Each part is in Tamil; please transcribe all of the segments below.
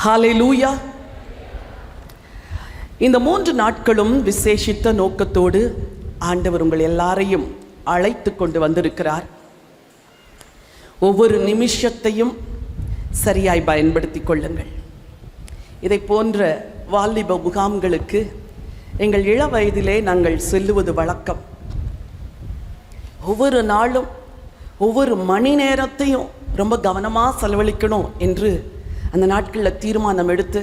ஹல்லேலூயா. இந்த 3 நாட்களும் விசேஷித்த நோக்கத்தோடு ஆண்டவர் உங்கள் எல்லாரையும் அழைத்து கொண்டு வந்திருக்கிறார். ஒவ்வொரு நிமிஷத்தையும் சரியாய் பயன்படுத்தி கொள்ளுங்கள். இதை போன்ற வாலிப முகாம்களுக்கு எங்கள் இள வயதிலே நாங்கள் செல்லுவது வழக்கம். ஒவ்வொரு நாளும் ஒவ்வொரு மணி நேரத்தையும் ரொம்ப கவனமாக செலவழிக்கணும் என்று அந்த நாட்களில் தீர்மானம் எடுத்து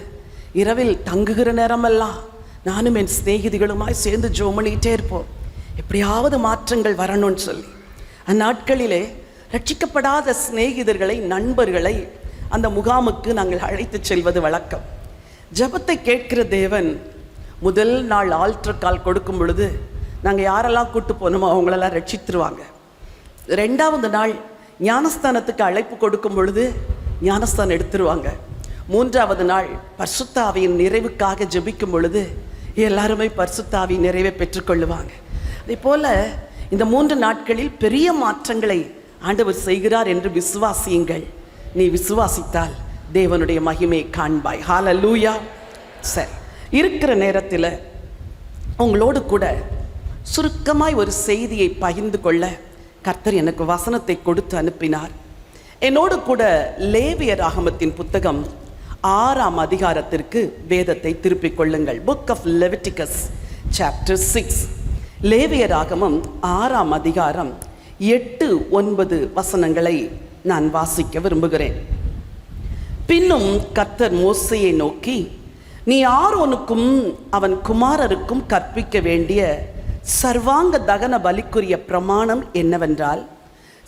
இரவில் தங்குகிற நேரமெல்லாம் நானும் என் சிநேகிதிகளுமாய் சேர்ந்து ஜெபம் பண்ணிகிட்டே இருப்போம். எப்படியாவது மாற்றங்கள் வரணும்னு சொல்லி அந்நாட்களிலே ரட்சிக்கப்படாத சிநேகிதர்களை, நண்பர்களை அந்த முகாமுக்கு நாங்கள் அழைத்து செல்வது வழக்கம். ஜெபத்தை கேட்கிற தேவன் முதல் நாள் ஆல்டர் கால் கொடுக்கும் பொழுது நாங்கள் யாரெல்லாம் கூட்டு போனோமோ அவங்களெல்லாம் ரட்சித்துருவாங்க. 2வது நாள் ஞானஸ்தானத்துக்கு அழைப்பு கொடுக்கும் பொழுது ஞானஸ்தானம் எடுத்துருவாங்க. 3வது நாள் பரிசுத்த ஆவியின் நிறைவுக்காக ஜெபிக்கும் பொழுது எல்லாருமே பரிசுத்த ஆவியின் நிறைவை பெற்றுக்கொள்ளுவாங்க. அதே போல் இந்த 3 நாட்களில் பெரிய மாற்றங்களை ஆண்டவர் செய்கிறார் என்று விசுவாசியுங்கள். நீ விசுவாசித்தால் தேவனுடைய மகிமை காண்பாய். ஹல்லேலூயா. சரி, இருக்கிற நேரத்தில் உங்களோடு கூட சுருக்கமாய் ஒரு செய்தியை பகிர்ந்து கொள்ள கர்த்தர் எனக்கு வசனத்தை கொடுத்து அனுப்பினார். என்னோடு கூட லேவியராகமத்தின் புத்தகம் 6ஆம் அதிகாரத்திற்கு வேதத்தை திருப்பிக் கொள்ளுங்கள். Book of Leviticus chapter 6. லேவியராகமம் 6ஆம் அதிகாரம் 8-9 வசனங்களை நான் வாசிக்க விரும்புகிறேன். பின்னும் கர்த்தர் மோசேயை நோக்கி, நீ ஆரோனுக்கும் அவன் குமாரருக்கும் கற்பிக்க வேண்டிய சர்வாங்க தகன பலிக்குரிய பிரமாணம் என்னவென்றால்,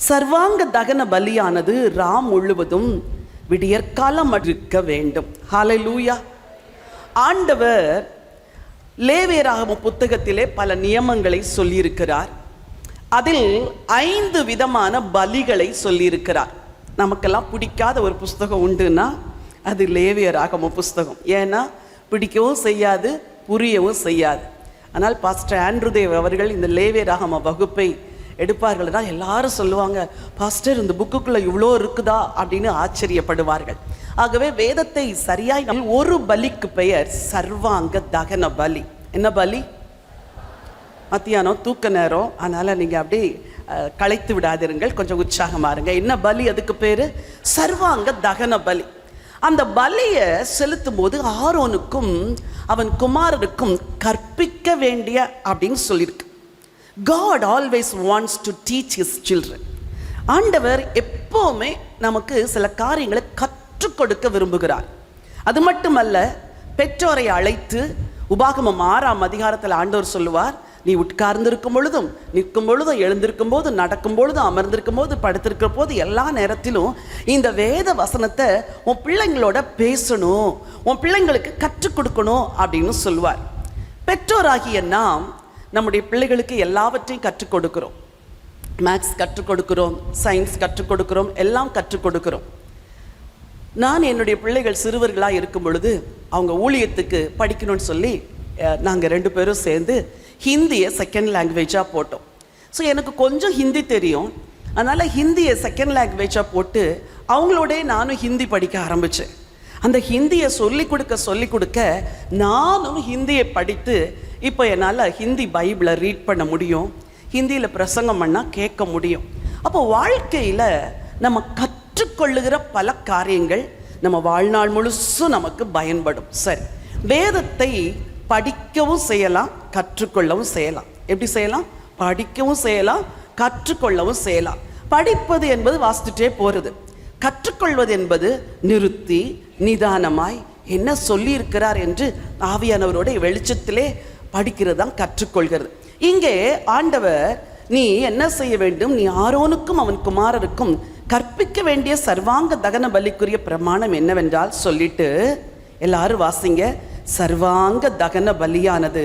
சர்வாங்க தகன பலியானது ராம் முழுவதும் விடியற்காலம் இருக்க வேண்டும். ஹல்லேலூயா. ஆண்டவர் லேவியராகம புத்தகத்திலே பல நியமங்களை சொல்லியிருக்கிறார். அதில் 5 விதமான பலிகளை சொல்லியிருக்கிறார். நமக்கெல்லாம் பிடிக்காத ஒரு புஸ்தகம் உண்டுன்னா அது லேவியராகம புஸ்தகம். ஏன்னா பிடிக்கவும் செய்யாது, புரியவும் செய்யாது. ஆனால் பாஸ்டர் ஆண்ட்ரூதேவ் அவர்கள் இந்த லேவியராகம வகுப்பை எடுப்பார்கள்னா எல்லாரும் சொல்லுவாங்க, பாஸ்டர் இந்த புக்குக்குள்ளே இவ்வளோ இருக்குதா அப்படின்னு ஆச்சரியப்படுவார்கள். ஆகவே வேதத்தை சரியாய் ஒரு பலிக்கு பெயர் சர்வாங்க தகன பலி. என்ன பலி? மத்தியானம் தூக்க நேரம், அதனால் நீங்கள் அப்படி களைத்து விடாதிருங்கள், கொஞ்சம் உற்சாகமாக இருங்க. என்ன பலி? அதுக்கு பேர் சர்வாங்க தகன பலி. அந்த பலியை செலுத்தும் போது ஆரோனுக்கும் அவன் குமாரருக்கும் கற்பிக்க வேண்டிய அப்படின்னு சொல்லியிருக்கு. God always wants to teach his children. ஆண்டவர் எப்போவுமே நமக்கு சில காரியங்களை கற்றுக் கொடுக்க விரும்புகிறார். அது மட்டுமல்ல, பெற்றோரை அழைத்து உபாகமம் 6ஆம் அதிகாரத்தில் ஆண்டவர் சொல்லுவார், நீ உட்கார்ந்திருக்கும் பொழுதும், நிற்கும் பொழுதும், எழுந்திருக்கும் போது, நடக்கும் பொழுதும், அமர்ந்திருக்கும் போது, படுத்திருக்கிற போது, எல்லா நேரத்திலும் இந்த வேத வசனத்தை உன் பிள்ளைங்களோட பேசணும், உன் பிள்ளைங்களுக்கு கற்றுக் கொடுக்கணும் அப்படின்னு சொல்லுவார். பெற்றோராகிய நாம் நம்முடைய பிள்ளைகளுக்கு எல்லாவற்றையும் கற்றுக் கொடுக்கிறோம். மேக்ஸ் கற்றுக் கொடுக்கிறோம், சயின்ஸ் கற்றுக் கொடுக்கிறோம், எல்லாம் கற்றுக் கொடுக்கிறோம். நான் என்னுடைய பிள்ளைகள் சிறுவர்களாக இருக்கும் பொழுது அவங்க ஊழியத்துக்கு படிக்கணும்னு சொல்லி நாங்கள் 2 பேரும் சேர்ந்து ஹிந்தியை செகண்ட் லாங்குவேஜாக போட்டோம். ஸோ எனக்கு கொஞ்சம் ஹிந்தி தெரியும். அதனால் ஹிந்தியை செகண்ட் லாங்குவேஜாக போட்டு அவங்களோட நானும் ஹிந்தி படிக்க ஆரம்பித்தேன். அந்த ஹிந்தியை சொல்லிக் கொடுக்க நானும் ஹிந்தியை படித்து இப்போ என்னால் ஹிந்தி பைபிளை ரீட் பண்ண முடியும், ஹிந்தியில் பிரசங்கம் பண்ணால் கேட்க முடியும். அப்போ வாழ்க்கையில் நம்ம கற்றுக்கொள்ளுகிற பல காரியங்கள் நம்ம வாழ்நாள் முழுசும் நமக்கு பயன்படும். சரி, வேதத்தை படிக்கவும் செய்யலாம், கற்றுக்கொள்ளவும் செய்யலாம். எப்படி செய்யலாம்? படிக்கவும் செய்யலாம், கற்றுக்கொள்ளவும் செய்யலாம். படிப்பது என்பது வாசிச்சுட்டே போகிறது. கற்றுக்கொள்வது என்பது நிறுத்தி நிதானமாய் என்ன சொல்லி இருக்கிறார் என்று ஆவியானவருடைய வெளிச்சத்திலே படிக்கிறது தான் கற்றுக்கொள்கிறது. இங்கே ஆண்டவர் நீ என்ன செய்ய வேண்டும், நீ ஆரோனுக்கும் அவன் குமாரருக்கும் கற்பிக்க வேண்டிய சர்வாங்க தகன பலிக்குரிய பிரமாணம் என்னவென்றால் சொல்லிட்டு எல்லாரும் வாசிங்க. சர்வாங்க தகன பலியானது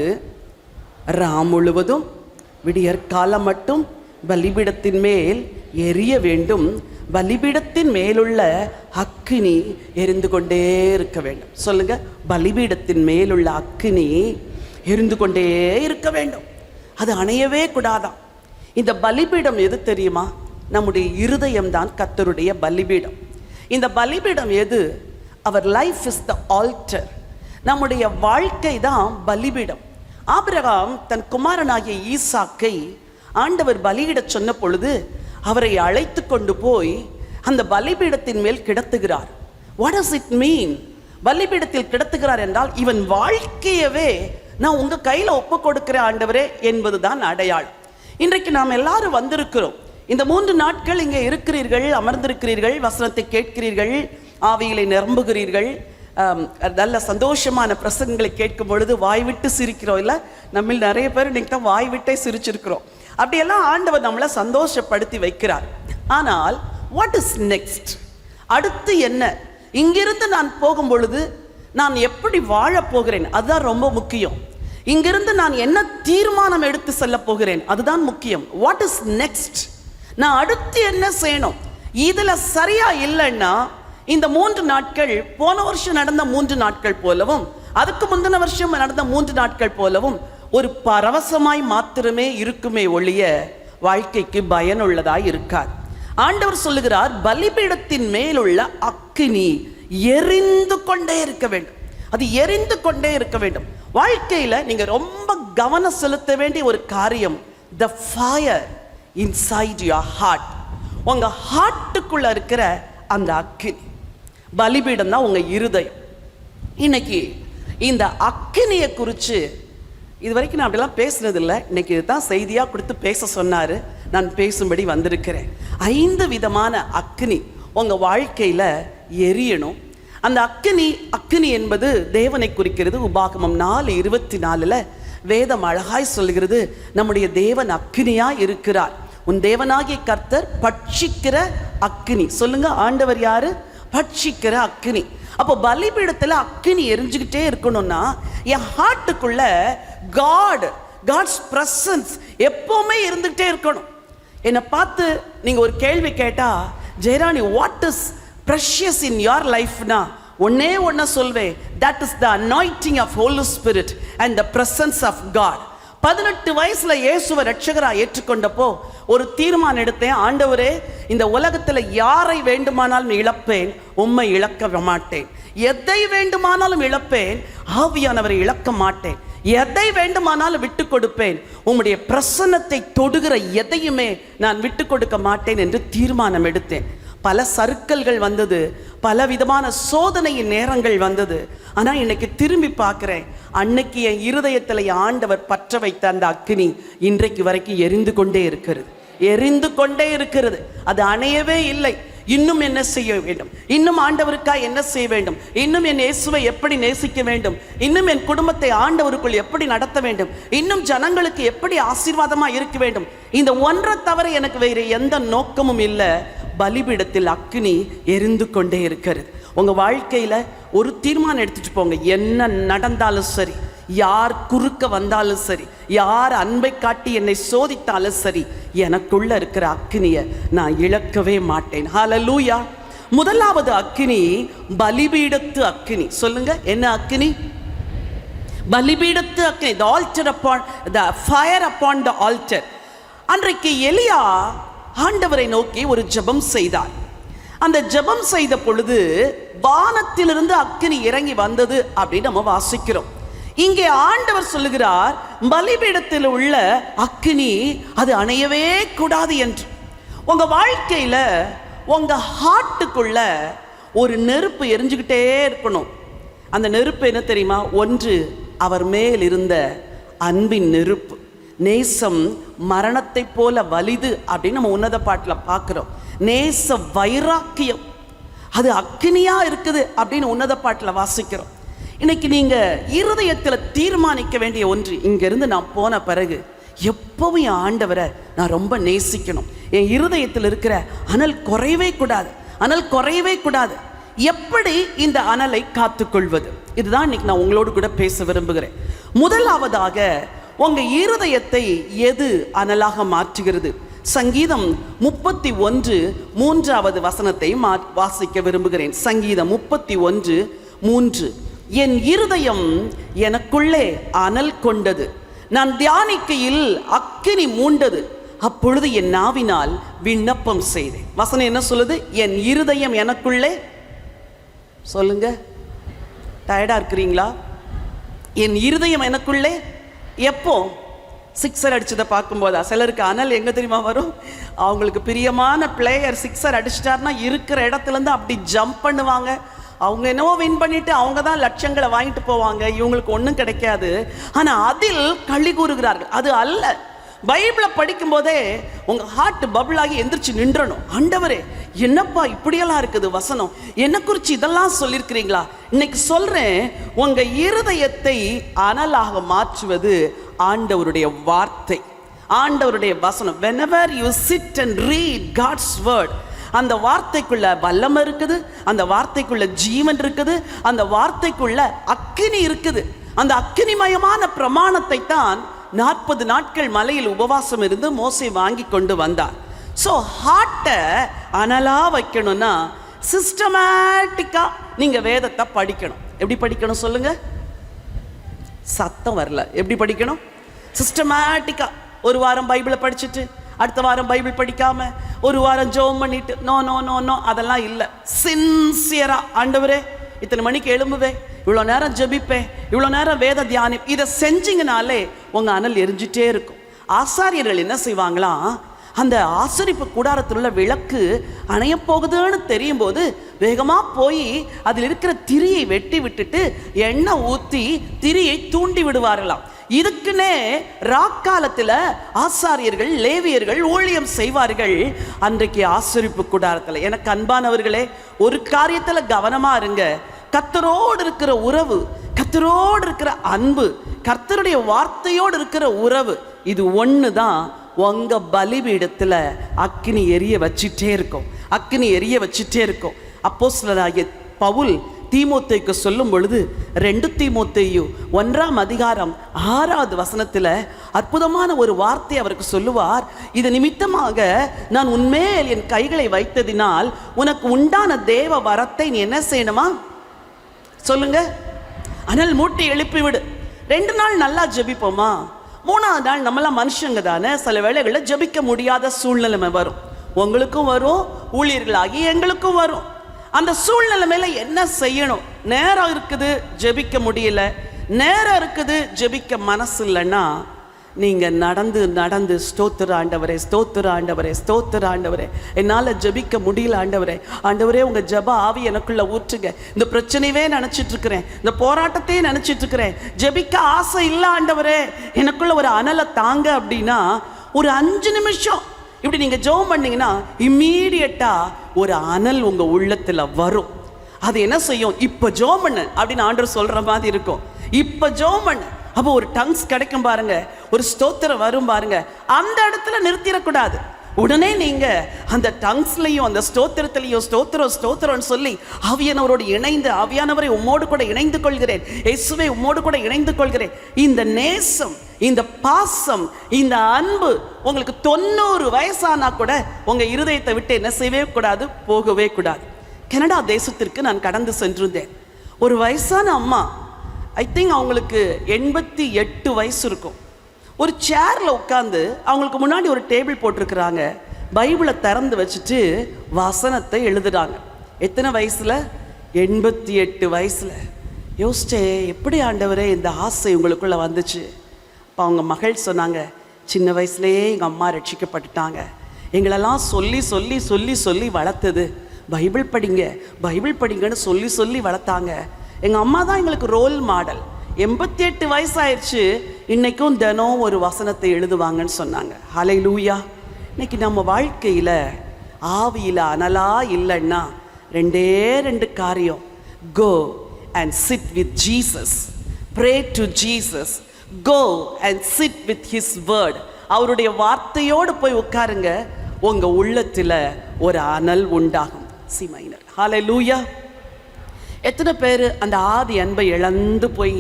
ராம் முழுவதும் விடியற்காலம் மட்டும் பலிபீடத்தின் மேல் எரிய வேண்டும், பலிபீடத்தின் மேலுள்ள அக்கினி எரிந்து கொண்டே இருக்க வேண்டும். சொல்லுங்க, பலிபீடத்தின் மேலுள்ள அக்கினி எரிந்து கொண்டே இருக்க வேண்டும், அது அணையவே கூடாதான். இந்த பலிபீடம் எது தெரியுமா? நம்முடைய இருதயம்தான் கர்த்தருடைய பலிபீடம். இந்த பலிபீடம் எது? அவர் லைஃப் இஸ் த ஆல்டர். நம்முடைய வாழ்க்கை தான் பலிபீடம். ஆபிரகாம் தன் குமாரனாகிய ஈசாக்கை ஆண்டவர் பலியிடச் சொன்ன பொழுது அவரை அழைத்து கொண்டு போய் அந்த பலிபீடத்தின் மேல் கிடத்துகிறார். What does it mean? பலிபீடத்தில் கிடத்துகிறார் என்றால் இவன் வாழ்க்கையவே நான் உங்க கையில ஒப்பு கொடுக்கிற ஆண்டவரே என்பதுதான் அடையாளம். இன்றைக்கு நாம் எல்லாரும் வந்திருக்கிறோம். இந்த 3 நாட்கள் இங்கே இருக்கிறீர்கள், அமர்ந்திருக்கிறீர்கள், வசனத்தை கேட்கிறீர்கள், ஆவியிலே நிரம்புகிறீர்கள். நல்ல சந்தோஷமான பிரசங்களை கேட்கும் பொழுது வாய் விட்டு சிரிக்கிறோம். இல்லை, நம்ம நிறைய பேர் இன்னைக்கு தான் வாய் விட்டே சிரிச்சிருக்கிறோம். அப்படியெல்லாம் ஆண்டவர் நம்மளை சந்தோஷப்படுத்தி வைக்கிறார். ஆனால் வாட் இஸ் நெக்ஸ்ட்? அடுத்து என்ன? இங்கிருந்து நான் போகும் பொழுது நான் எப்படி வாழ போகிறேன், அதுதான் ரொம்ப முக்கியம். இங்கிருந்து நான் என்ன தீர்மானம் எடுத்து செல்ல போகிறேன், அதுதான் முக்கியம். What is next? நான் அடுத்து என்ன செய்யணும்? இதுல சரியா இல்லைன்னா இந்த 3 நாட்கள் போன வருஷம் நடந்த 3 நாட்கள் போலவும் அதுக்கு முந்தின வருஷம் நடந்த 3 நாட்கள் போலவும் ஒரு பரவசமாய் மாத்திரமே இருக்குமே ஒழிய வாழ்க்கைக்கு பயனுள்ளதாய் இருக்காது. ஆண்டவர் சொல்லுகிறார், பலிபீடத்தின் மேலுள்ள அக்கினி எரிந்து கொண்டே இருக்க வேண்டும். அது எரிந்து கொண்டே இருக்க வேண்டும். வாழ்க்கையில நீங்க ரொம்ப கவனம் செலுத்த வேண்டிய ஒரு காரியம், the fire inside your heart. உங்க ஹார்ட்டுக்குள்ள இருக்கிற அந்த அக்கினி. பலிபீடம் தான் உங்க இருதயம். இன்னைக்கு இந்த அக்கினியை குறித்து இதுவரைக்கும் நான் அப்படிலாம் பேசுனதில்லை. இன்னைக்கு இதுதான் செய்தியாக கொடுத்து பேச சொன்னார். நான் பேசும்படி வந்திருக்கிறேன். 5 விதமான அக்கினி உங்கள் வாழ்க்கையில் எரியணும். அந்த அக்கினி என்பது தேவனை குறிக்கிறது. உபாகமம் 4:24 வேதம் அழகாய் சொல்கிறது, நம்முடைய தேவன் அக்கினியாய் இருக்கிறார். உன் தேவனாகிய கர்த்தர் பட்சிக்கிற அக்கினி. சொல்லுங்க, ஆண்டவர் யாரு? பட்சிக்கிற அக்கினி. அப்போ பலிபீடத்தில் அக்கினி எரிஞ்சுக்கிட்டே இருக்கணும்னா என் ஹார்ட்டுக்குள்ள காட்ஸ் பிரசன்ஸ் எப்பவுமே இருந்துகிட்டே இருக்கணும். என்னை பார்த்து நீங்க ஒரு கேள்வி கேட்டா, Jayarani what is precious in your life na ஒன்னே ஒன்ன சொல்வே, that is the anointing of Holy Spirit and the presence of God. 18 வயசுல இயேசுவை ரட்சகரா ஏற்றுக்கொண்டப்போ ஒரு தீர்மானம் எடுத்தேன், ஆண்டவரே இந்த உலகத்துல யாரை வேண்டுமானாலும் இழப்பேன், உம்மை இழக்க மாட்டேன். எதை வேண்டுமானாலும் இழப்பேன், ஆவியானவரை இழக்க மாட்டேன். எதை வேண்டுமானாலும் விட்டு கொடுப்பேன், உம்முடைய பிரசன்னத்தை தொடுகிற எதையுமே நான் விட்டு கொடுக்க மாட்டேன் என்று தீர்மானம் எடுத்தேன். பல சறுக்கல்கள் வந்தது, பல விதமான சோதனையின் நேரங்கள் வந்தது. ஆனால் இன்னைக்கு திரும்பி பார்க்குறேன், அன்னைக்கு என் இருதயத்தில் ஆண்டவர் பற்ற வைத்த அந்த அக்கினி இன்றைக்கு வரைக்கும் எரிந்து கொண்டே இருக்கிறது, எரிந்து கொண்டே இருக்கிறது. அது அணையவே இல்லை. இன்னும் என்ன செய்ய வேண்டும், இன்னும் ஆண்டவருக்காக என்ன செய்ய வேண்டும், இன்னும் என் இயேசுவை எப்படி நேசிக்க வேண்டும், இன்னும் என் குடும்பத்தை ஆண்டவருக்குள் எப்படி நடத்த வேண்டும், இன்னும் ஜனங்களுக்கு எப்படி ஆசீர்வாதமா இருக்க வேண்டும். இந்த ஒன்றை தவிர எனக்கு வேறு எந்த நோக்கமும் இல்லை. பலிபீடத்தில் அக்கினி எரிந்து கொண்டே இருக்கிறது. உங்க வாழ்க்கையில ஒரு தீர்மானம் எடுத்துட்டு போங்க. என்ன நடந்தாலும் சரி, யார் குறுக்க வந்தாலும் சரி, யார் அன்பை காட்டி என்னை சோதித்தாலும் சரி, எனக்குள்ள இருக்கிற அக்கினியை நான் இழக்கவே மாட்டேன். ஹல்லேலூயா. முதலாவது அக்கினி பலிபீடத்து அக்கினி. சொல்லுங்க, என்ன அக்கினி? பலிபீடத்து அக்கினி. the altar upon the fire upon the altar. அன்றைக்கு எலியா ஆண்டவரை நோக்கி ஒரு ஜெபம் செய்தார். அந்த ஜெபம் செய்த பொழுது வானத்திலிருந்து அக்கினி இறங்கி வந்தது அப்படின்னு நம்ம வாசிக்கிறோம். இங்கே ஆண்டவர் சொல்லுகிறார், பலிபீடத்தில் உள்ள அக்கினி அது அணையவே கூடாது என்று. உங்க வாழ்க்கையில உங்க ஹார்ட்டுக்குள்ள ஒரு நெருப்பு எரிஞ்சுக்கிட்டே இருக்கணும். அந்த நெருப்பு என்ன தெரியுமா? ஒன்று, அவர் மேல் இருந்த அன்பின் நெருப்பு. நேசம் மரணத்தை போல வலிது அப்படின்னு நம்ம உன்னத பாட்டில் பார்க்கிறோம். நேச வைராக்கியம் அது அக்கினியா இருக்குது அப்படின்னு உன்னத பாட்டில் வாசிக்கிறோம். இன்னைக்கு நீங்க இருதயத்தில் தீர்மானிக்க வேண்டிய ஒன்று, இங்கிருந்து நான் போன பிறகு எப்பவும் என் ஆண்டவரை நான் ரொம்ப நேசிக்கணும். என் இருதயத்தில் இருக்கிற அனல் குறையவே கூடாது, அனல் குறையவே கூடாது. எப்படி இந்த அனலை காத்துக்கொள்வது, இதுதான் இன்னைக்கு நான் உங்களோடு கூட பேச விரும்புகிறேன். முதலாவதாக, உங்க இருதயத்தை எது அனலாக மாற்றுகிறது? சங்கீதம் 31:3 வாசிக்க விரும்புகிறேன். சங்கீதம் 31:3. என் இருதயம் எனக்குள்ளே அனல் கொண்டது, நான் தியானிக்கையில் அக்கினி மூண்டது, அப்பொழுது என் நாவினால் விண்ணப்பம் செய்தேன். வசனம் என்ன சொல்லுது? என் இருதயம் எனக்குள்ளே சொல்லுங்க, டயர்டா இருக்கிறீங்களா? என் இருதயம் எனக்குள்ளே எப்போ சிக்ஸர் அடிச்சதை பார்க்கும்போதா? சிலருக்கு அனல் எங்கே தெரியுமா வரும்? அவங்களுக்கு பிரியமான பிளேயர் சிக்ஸர் அடிச்சிட்டாருன்னா இருக்கிற இடத்துலேருந்து அப்படி ஜம்ப் பண்ணுவாங்க. அவங்க என்னவோ வின் பண்ணிட்டு அவங்க தான் லட்சங்களை வாங்கிட்டு போவாங்க, இவங்களுக்கு ஒன்றும் கிடைக்காது. ஆனால் அதில் களி கூறுகிறார்கள். அது அல்ல. பைபிளை படிக்கும் போதே உங்கள் ஹார்ட் பபிள் ஆகி எந்திரிச்சு நின்றணும். ஆண்டவரே, என்னப்பா இப்படியெல்லாம் இருக்குது வசனம், என்ன குறித்து இதெல்லாம் சொல்லியிருக்கிறீங்களா? இன்னைக்கு சொல்கிறேன், உங்கள் இருதயத்தை அனலாக மாற்றுவது ஆண்டவருடைய வார்த்தை, ஆண்டவருடைய வசனம். whenever you sit and read God's word, அந்த வார்த்தைக்குள்ள வல்லமை இருக்குது, அந்த வார்த்தைக்குள்ள ஜீவன் இருக்குது, அந்த வார்த்தைக்குள்ள அக்கினி இருக்குது. அந்த அக்கினிமயமான பிரமாணத்தை தான் 40 நாட்கள் மலையில் உபவாசம் இருந்து மோசே வாங்கி கொண்டு வந்தார். ஸோ ஹார்ட்டை அனலா வைக்கணும்னா சிஸ்டமேட்டிக்கா நீங்க வேதத்தை படிக்கணும். எப்படி படிக்கணும் சொல்லுங்க? சத்தம் வரல. எப்படி படிக்கணும்? சிஸ்டமேட்டிக்கா. ஒரு வாரம் பைபிளை படிச்சுட்டு அடுத்த வாரம் பைபிள் படிக்காம ஒரு வாரம் ஜெபம் பண்ணிட்டு நோ நோ நோ நோ, அதெல்லாம் இல்லை. சின்சியரா, ஆண்டவரே இத்தனை மணிக்கு எழும்புவேன், இவ்வளோ நேரம் ஜெபிப்பேன், இவ்வளோ நேரம் வேத தியானம், இதை செஞ்சிங்கனாலே உங்க அனல் எரிஞ்சிட்டே இருக்கும். ஆசாரியர்கள் என்ன செய்வாங்களாம், அந்த ஆசரிப்பு கூடாரத்தில் உள்ள விளக்கு அணைய போகுதுன்னு தெரியும் போது வேகமா போய் அதில் இருக்கிற திரியை வெட்டி விட்டுட்டு எண்ணெய் ஊற்றி திரியை தூண்டி விடுவார்களாம். இதுக்குன்னே ராக்காலத்தில் ஆசாரியர்கள் லேவியர்கள் ஊழியம் செய்வார்கள். அன்றைக்கு ஆசரிப்பு கூடாரத்தில். எனக்கு அன்பானவர்களே, ஒரு காரியத்தில் கவனமா இருங்க. கர்த்தரோடு இருக்கிற உறவு, கர்த்தரோடு இருக்கிற அன்பு, கர்த்தருடைய வார்த்தையோடு இருக்கிற உறவு, இது ஒன்று தான் உங்க பலிபீடத்தில் அக்கினி எரிய வச்சிட்டே இருக்கும், அக்கினி எரிய வச்சிட்டே இருக்கும். அப்போஸ்தலராகிய பவுல் தீமோத்தேயுக்கு சொல்லும் பொழுது 2 தீமோத்தேயு 1ஆம் அதிகாரம் 6வது வசனத்தில் அற்புதமான ஒரு வார்த்தை அவருக்கு சொல்லுவார். இது நிமித்தமாக நான் உன்மேல் என் கைகளை வைத்ததினால் உனக்கு உண்டான தேவ வரத்தை நீ என்ன செய்யணுமா சொல்லுங்க? அனல் மூட்டி எழுப்பிவிடு. 2 நாள் நல்லா ஜெபிப்போமா, 3ஆவது நாள் நம்மளாம் மனுஷங்க தானே, சில வேளைகளில் ஜெபிக்க முடியாத சூழ்நிலைமை வரும். உங்களுக்கும் வரும், ஊழியர்களாகி எங்களுக்கும் வரும். அந்த சூழ்நிலை மேல என்ன செய்யணும்? நேரம் இருக்குது ஜெபிக்க முடியல, நேரம் இருக்குது ஜெபிக்க மனசு இல்லைன்னா நீங்க நடந்து நடந்து ஸ்தோத்திர ஆண்டவரே, ஸ்தோத்திர ஆண்டவரே, ஸ்தோத்திர ஆண்டவரே, என்னால் ஜெபிக்க முடியல ஆண்டவரே, ஆண்டவரே உங்க ஜெப ஆவி எனக்குள்ள ஊற்றுங்க, இந்த பிரச்சனையவே நினைச்சிட்டு இருக்கிறேன், இந்த போராட்டத்தையே நினைச்சிட்டு இருக்கிறேன், ஜெபிக்க ஆசை இல்லை ஆண்டவரே, எனக்குள்ள ஒரு அனலை தாங்க அப்படின்னா ஒரு 5 நிமிஷம் இப்படி நீங்க ஜெபம் பண்ணீங்கன்னா இம்மீடியட்டா ஒரு அனல் உங்க உள்ளத்துல வரும். அது என்ன செய்யும்? இப்ப ஜெபம் பண்ணு அப்படின்னு ஆண்டவர் சொல்ற மாதிரி இருக்கும். இப்ப ஜெபம் பண்ணு. அப்போ ஒரு டங்ஸ் கிடைக்கும் பாருங்க, ஒரு ஸ்தோத்திரம் வரும் பாருங்க. அந்த இடத்துல நிறுத்திடக்கூடாது. உடனே நீங்க அந்த டங்ஸ்லையும் அந்த ஸ்தோத்திரத்திலையும் ஸ்தோத்திரம் ஸ்தோத்திரம்னு சொல்லி ஆவியானவரோடு இணைந்து, ஆவியானவரை உம்மோடு கூட இணைந்து கொள்கிறேன், இயேசுவை உம்மோடு கூட இணைந்து கொள்கிறேன். இந்த நேசம், இந்த பாசம், இந்த அன்பு உங்களுக்கு 90 வயசானா கூட உங்க இருதயத்தை விட்டு என்ன செய்யவே கூடாது, போகவே கூடாது. கனடா தேசத்திற்கு நான் கடந்து சென்றிருந்தேன். ஒரு வயசான அம்மா, ஐ திங்க் அவங்களுக்கு 88 வயசு இருக்கும். ஒரு சேர்ல உட்காந்து அவங்களுக்கு முன்னாடி ஒரு டேபிள் போட்டிருக்கிறாங்க, பைபிளை திறந்து வச்சுட்டு வசனத்தை எழுதுறாங்க. எத்தனை வயசுல? 88 வயசுல. யோசிச்சே, எப்படி ஆண்டவரே இந்த ஆசை உங்களுக்குள்ள வந்துச்சு? அப்போ அவங்க மகள் சொன்னாங்க, சின்ன வயசுலேயே எங்கள் அம்மா ரட்சிக்கப்பட்டுட்டாங்க, எங்களெல்லாம் சொல்லி சொல்லி சொல்லி சொல்லி வளர்த்தது, பைபிள் படிங்க பைபிள் படிங்கன்னு சொல்லி சொல்லி வளர்த்தாங்க. எங்கள் அம்மா தான் எங்களுக்கு ரோல் மாடல். 88 வயசாயிருச்சு, இன்னைக்கும் தினம் ஒரு வசனத்தை எழுதுவாங்கன்னு சொன்னாங்க. ஹல்லேலூயா. இன்னைக்கு நம்ம வாழ்க்கையில் ஆவியில் அனலா இல்லைன்னா 2 காரியம். Go and sit with Jesus, pray to Jesus, go and sit with his word. அவருடைய வார்த்தையோடு போய் உட்காருங்க, உங்க உள்ளத்தில் ஒரு அனல் உண்டாகும். C minor. ஹல்லேலூயா. எத்தனை பேர் அந்த ஆதி அன்பை இழந்து போய்,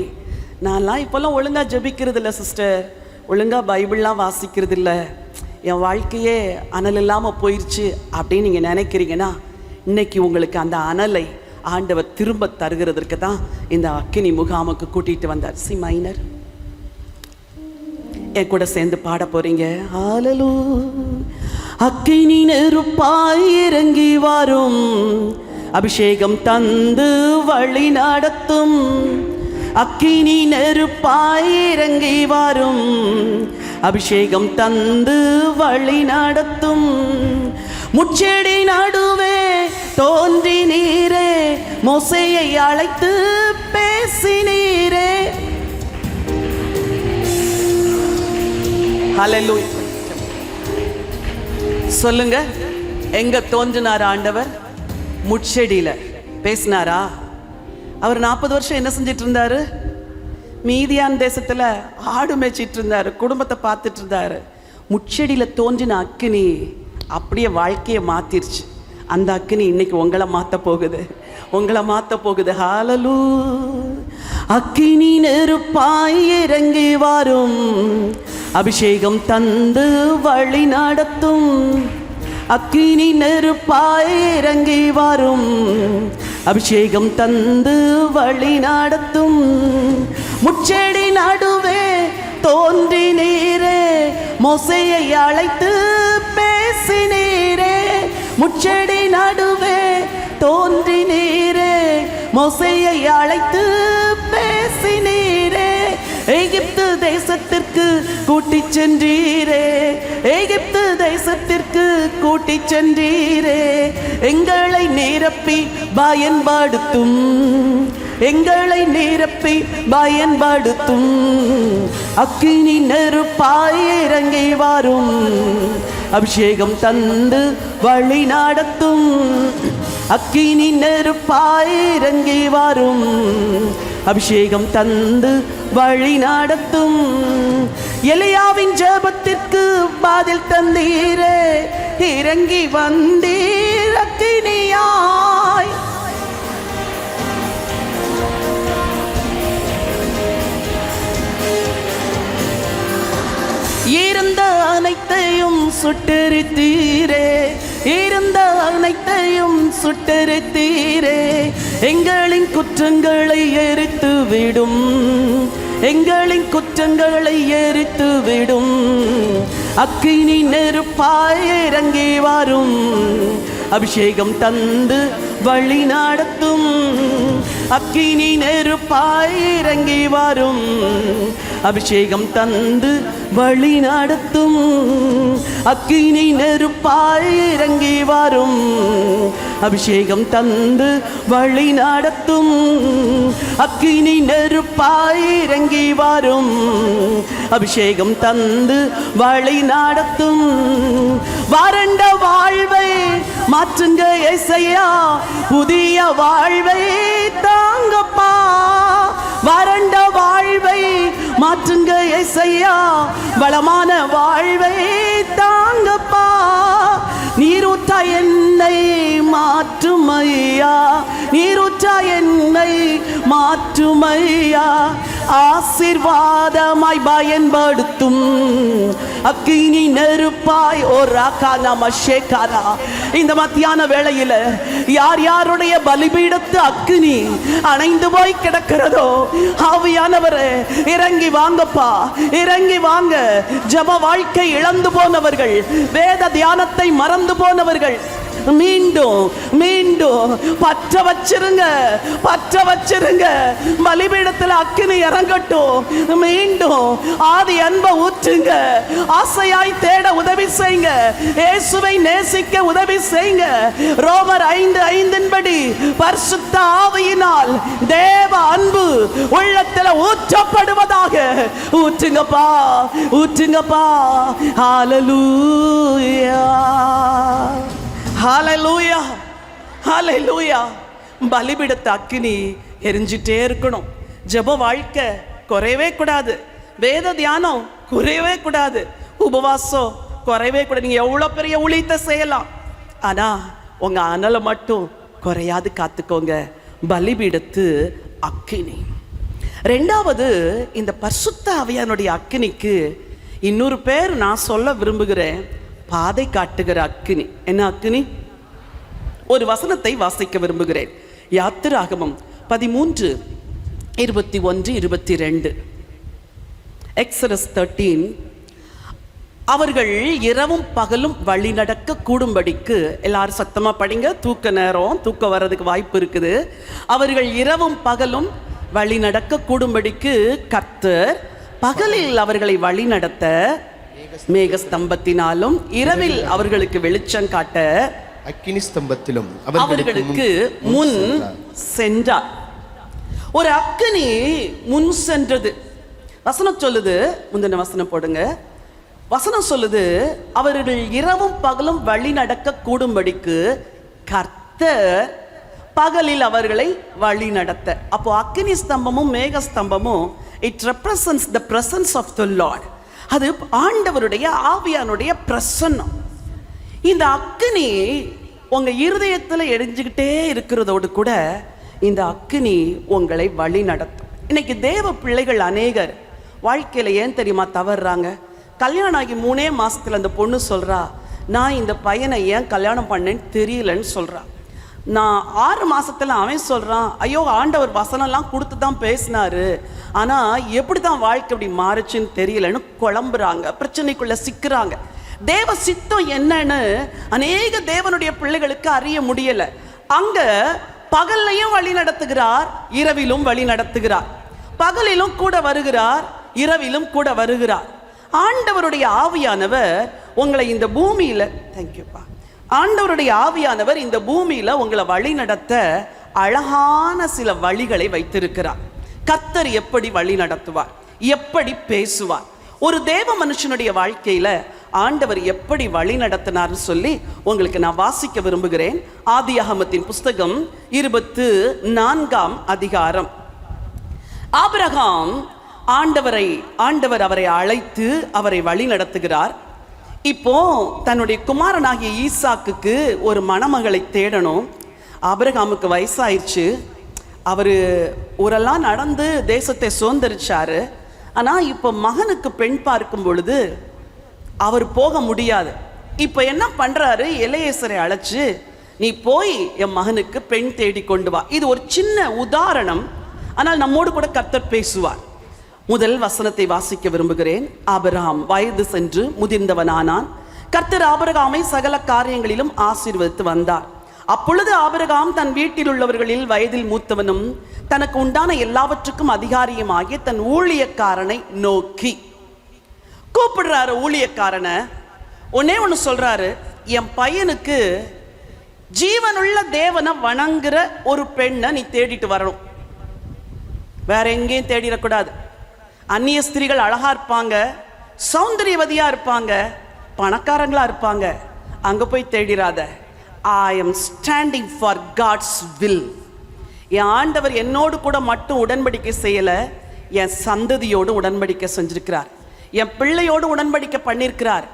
நான்லாம் இப்போல்லாம் ஒழுங்காக ஜெபிக்கிறது இல்லை சிஸ்டர், ஒழுங்காக பைபிள்லாம் வாசிக்கிறது இல்லை, என் வாழ்க்கையே அனல் இல்லாமல் போயிடுச்சு அப்படின்னு நீங்கள் நினைக்கிறீங்கன்னா, இன்னைக்கு உங்களுக்கு அந்த அனலை ஆண்டவர் திரும்ப தருகிறதற்கு தான் இந்த அக்கினி முகாமுக்கு கூட்டிகிட்டு வந்தார். C minor. என் கூட சேர்ந்து பாட போறீங்க. ஹல்லேலூயா. அக்கினி நெருப்பாய் இறங்கி வரும், அபிஷேகம் தந்து வழி நடத்தும். அக்கினி நெருப்பாய் இறங்கி வரும். அபிஷேகம் தந்து வழி நடத்தும். முச்செடி நடுவே தோன்றி நீரே, மோசேயை அழைத்து பேசினீரே. ஹல்லேலூயா. சொல்லுங்க, எங்க தோன்றினார் ஆண்டவர்? முட்செடியில பேசினாரா? அவர் 40 வருஷம் என்ன செஞ்சிட்டு இருந்தாரு? மீதியான் தேசத்துல ஆடு மேய்ச்சிட்டு இருந்தாரு, குடும்பத்தை பார்த்துட்டு இருந்தாரு. முட்செடியில தோன்றின அக்கினி அப்படியே வாழ்க்கையை மாத்திருச்சு. அந்த அக்கினி இன்னைக்கு உங்களை மாத்த போகுது, உங்களை மாத்த போகுது. ஹல்லேலூயா. அக்கினி நெருப்பாய் இறங்கி வரும். அபிஷேகம் தந்து வழி நடத்தும். அக்கினி நெருப்பாய் இறங்கி வரும். அபிஷேகம் தந்து வழி நடத்தும். முச்செடி நடுவே தோன்றி நீரே, மோசேயை அழைத்து பேசினீரே. முச்செடி நடுவே தோன்றி நீரே, மோசேயை அழைத்து பேசினீரே. எகிப்து தேசத்திற்கு கூட்டி சென்றீரே, எகிப்து தேசத்திற்கு கூட்டி சென்றீரே. எங்களை நிரப்பி பயன்படுத்தும், எங்களை நிரப்பி பயன்படுத்தும். அக்கினி நெருப்பாய் இறங்கி வரும். அபிஷேகம் தந்து வழி நடத்தும். அக்கினி நெருப்பாய் இறங்கி வரும். அபிஷேகம் தந்து வழி நடத்தும். எலியாவின் ஜெபத்திற்கு பதில் தந்தீரே, இறங்கி வந்தீர் அக்கினியாய். இருந்த அனைத்தையும் சுட்டெரித்தீரே, இருந்த அனைத்தையும் சுட்டெரித்தீரே. எங்களின் குற்றங்களை எரித்து விடும், எங்களின் குற்றங்களை எரித்து விடும். அக்கினி நெருப்பாய் இறங்கி வரும். அபிஷேகம் தந்து வழி நடத்தும். அக்கினி நெருப்பாய் இறங்கி வரும். அபிஷேகம் தந்து வழி நடத்தும். அக்கினி நெருப்பாய் இறங்கி வரும். அபிஷேகம் தந்து வழி நடத்தும். அக்கினி நெருப்பாய் இறங்கி வரும். அபிஷேகம் தந்து வழி நடத்தும். வறண்ட வாழ்வை மாற்றுங்க ஏசையா, புதிய வாழ்வை தாங்கப்பா. வறண்ட வாழ்வை மாற்றுங்க ஏசையா, வளமான வாழ்வை தாங்கப்பா. நீரூற்ற என்னை மாற்றும் ஐயா, நீரூற்ற என்னை மாற்றும் ஐயா. ஆசீர்வாதமாய் பயன்படுத்தும். அக்கினி நெருப்பாய் ஓராகானா. இந்த மத்தியான வேளையில யார் யாருடைய பலிபீடத்து அக்கினி அணைந்து போய் கிடக்கிறதோ, ஆவியானவரே இறங்கி வாங்கப்பா, இறங்கி வாங்க. ஜப வாழ்க்கை இழந்து போனவர்கள், வேத தியானத்தை மறந்து போனவர்கள், மீண்டும் மீண்டும் பற்ற வச்சிருங்க, பற்ற வச்சிருங்க. பலிபீடத்தில் அக்கினி இறங்கட்டும். மீண்டும் ஆதி அன்பை ஊற்றுங்க. ஆசையாய் தேட உதவி செய்யுங்க. இயேசுவை நேசிக்க உதவி செய்யுங்க. ரோமர் 5:5 படி பரிசுத்த ஆவியினால் தேவ அன்பு உள்ளத்தில் ஊற்றப்படுவதாக. ஊற்றுங்கப்பா, ஊற்றுங்கப்பா. ஹல்லேலூயா, ஹல்லேலூயா, ஹல்லேலூயா. பலிபீடத்து அக்கினி எரிஞ்சிட்டே இருக்கணும். ஜெப வாழ்க்கை குறையவே கூடாது. வேத தியானம் குறையவே கூடாது. உபவாசம் குறையவே கூடாது. நீங்க எவ்வளவு பெரிய ஊழியத்தை செய்யலாம், ஆனா உங்க அனலை மட்டும் குறையாது காத்துக்கோங்க. பலிபீடத்து அக்கினி. ரெண்டாவது, இந்த பரிசுத்த ஆவியானுடைய அக்கினிக்கு இன்னொரு பேர் நான் சொல்ல விரும்புகிறேன். பாதை காட்டுகிற அக்கினி. என்ன அக்கினி? ஒரு வசனத்தை வாசிக்க விரும்புகிறேன். யாத்திராகமம் 13:21-22. Exodus 13 அவர்கள் இரவும் பகலும் வழி நடக்க கூடும்படிக்கு, எல்லாரும் சத்தமா படிங்க, தூக்க நேரம், தூக்கம் வர்றதுக்கு வாய்ப்பு இருக்குது. அவர்கள் இரவும் பகலும் வழி நடக்க கூடும்படிக்கு கர்த்தர் பகலில் அவர்களை வழி நடத்த மேகஸ்தம்பத்தினாலும் இரவில் அவர்களுக்கு வெளிச்சம் காட்ட அக்கினி ஸ்தம்பத்திலும் அவர்களுக்கு முன் சென்றார். ஒரு அக்கினி முன் சென்றது. வசனம் சொல்லுது, முந்தின வசனம் போடுங்க. வசனம் சொல்லுது, அவர்கள் இரவும் பகலும் வழி நடக்க கூடும்படிக்கு கர்த்தர் பகலில் அவர்களை வழி நடத்த. அப்போ அக்கினி ஸ்தம்பமும் மேக ஸ்தம்பமும் it represents the presence of the Lord. அது ஆண்டவருடைய ஆவியானுடைய பிரசன்னம். இந்த அக்கினி உங்க இருதயத்தில் எரிஞ்சுக்கிட்டே இருக்கிறதோடு கூட இந்த அக்கினி உங்களை வழி நடத்தும். இன்னைக்கு தேவ பிள்ளைகள் அநேகர் வாழ்க்கையில ஏன் தெரியுமா தவறுறாங்க? கல்யாணம் ஆகி 3 மாசத்துல அந்த பொண்ணு சொல்றா, நான் இந்த பையனை ஏன் கல்யாணம் பண்ணேன்னு தெரியலன்னு சொல்றா. நான் 6 மாசத்துல அவன் சொல்றான், ஐயோ ஆண்டவர் வசனம்லாம் கொடுத்து தான் பேசினாரு, ஆனா எப்படி தான் வாழ்க்கை அப்படி மாறுச்சுன்னு தெரியலன்னு குழம்புறாங்க, பிரச்சனைக்குள்ள சிக்கிறாங்க. தேவ சித்தம் என்னன்னு அநேக தேவனுடைய பிள்ளைகளுக்கு அறிய முடியல. அங்க பகல்லையும் வழி நடத்துகிறார், இரவிலும் வழி நடத்துகிறார். பகலிலும் கூட வருகிறார், இரவிலும் கூட வருகிறார். ஆண்டவருடைய ஆவியானவர் உங்களை இந்த பூமியில, தேங்க்யூப்பா, ஆண்டவருடைய ஆவியானவர் இந்த பூமியில உங்களை வழி நடத்த அழகான சில வழிகளை வைத்திருக்கிறார். கர்த்தர் எப்படி வழி நடத்துவார், எப்படி பேசுவார், ஒரு தேவ மனுஷனுடைய வாழ்க்கையில ஆண்டவர் எப்படி வழி நடத்தினார்னு சொல்லி உங்களுக்கு நான் வாசிக்க விரும்புகிறேன். ஆதியாகமத்தின் புஸ்தகம் 24ஆம் அதிகாரம். ஆபிரகாம் ஆண்டவர் அவரை அழைத்து அவரை வழி நடத்துகிறார். இப்போ தன்னுடைய குமாரனாகிய ஈசாக்குக்கு ஒரு மணமகளை தேடணும். ஆபிரகாமுக்கு வயசாயிடுச்சு. அவர் ஊரெல்லாம் நடந்து தேசத்தை சுதந்திரிச்சாரு. ஆனால் இப்போ மகனுக்கு பெண் பார்க்கும் பொழுது அவர் போக முடியாது. இப்போ என்ன பண்ணுறாரு, எலியேசரை அழைச்சு நீ போய் என் மகனுக்கு பெண் தேடி கொண்டு வா. இது ஒரு சின்ன உதாரணம், ஆனால் நம்மோடு கூட கர்த்தர் பேசுவார். முதல் வசனத்தை வாசிக்க விரும்புகிறேன். ஆபிரகாம் வயது சென்று முதிர்ந்தவனானான். கர்த்தர் ஆபிரகாமை சகல காரியங்களிலும் ஆசீர்வதித்து வந்தார். அப்பொழுது ஆபிரகாம் தன் வீட்டில் உள்ளவர்களில் வயதில் மூத்தவனும் தனக்கு உண்டான எல்லாவற்றுக்கும் அதிகாரியுமாகிய தன் ஊழியக்காரனை நோக்கி கூப்பிடுறாரு. ஊழியக்காரனை ஒண்ணு சொல்றாரு, என் பையனுக்கு ஜீவனுள்ள தேவனை வணங்குற ஒரு பெண்ணை நீ தேடிட்டு வரணும், வேற எங்கேயும் தேடிடக்கூடாது. அந்நிய ஸ்திரீகள் அழகா இருப்பாங்க, சௌந்தரியவதியா இருப்பாங்க, பணக்காரங்களா இருப்பாங்க, அங்க போய் தேடிராத. I am standing for God's will. என் ஆண்டவர் என்னோடு கூட மட்டும் உடன்படிக்கை செய்யல, என் சந்ததியோடு உடன்படிக்கை செஞ்சிருக்கிறார், என் பிள்ளையோடு உடன்படிக்கை பண்ணியிருக்கிறார்.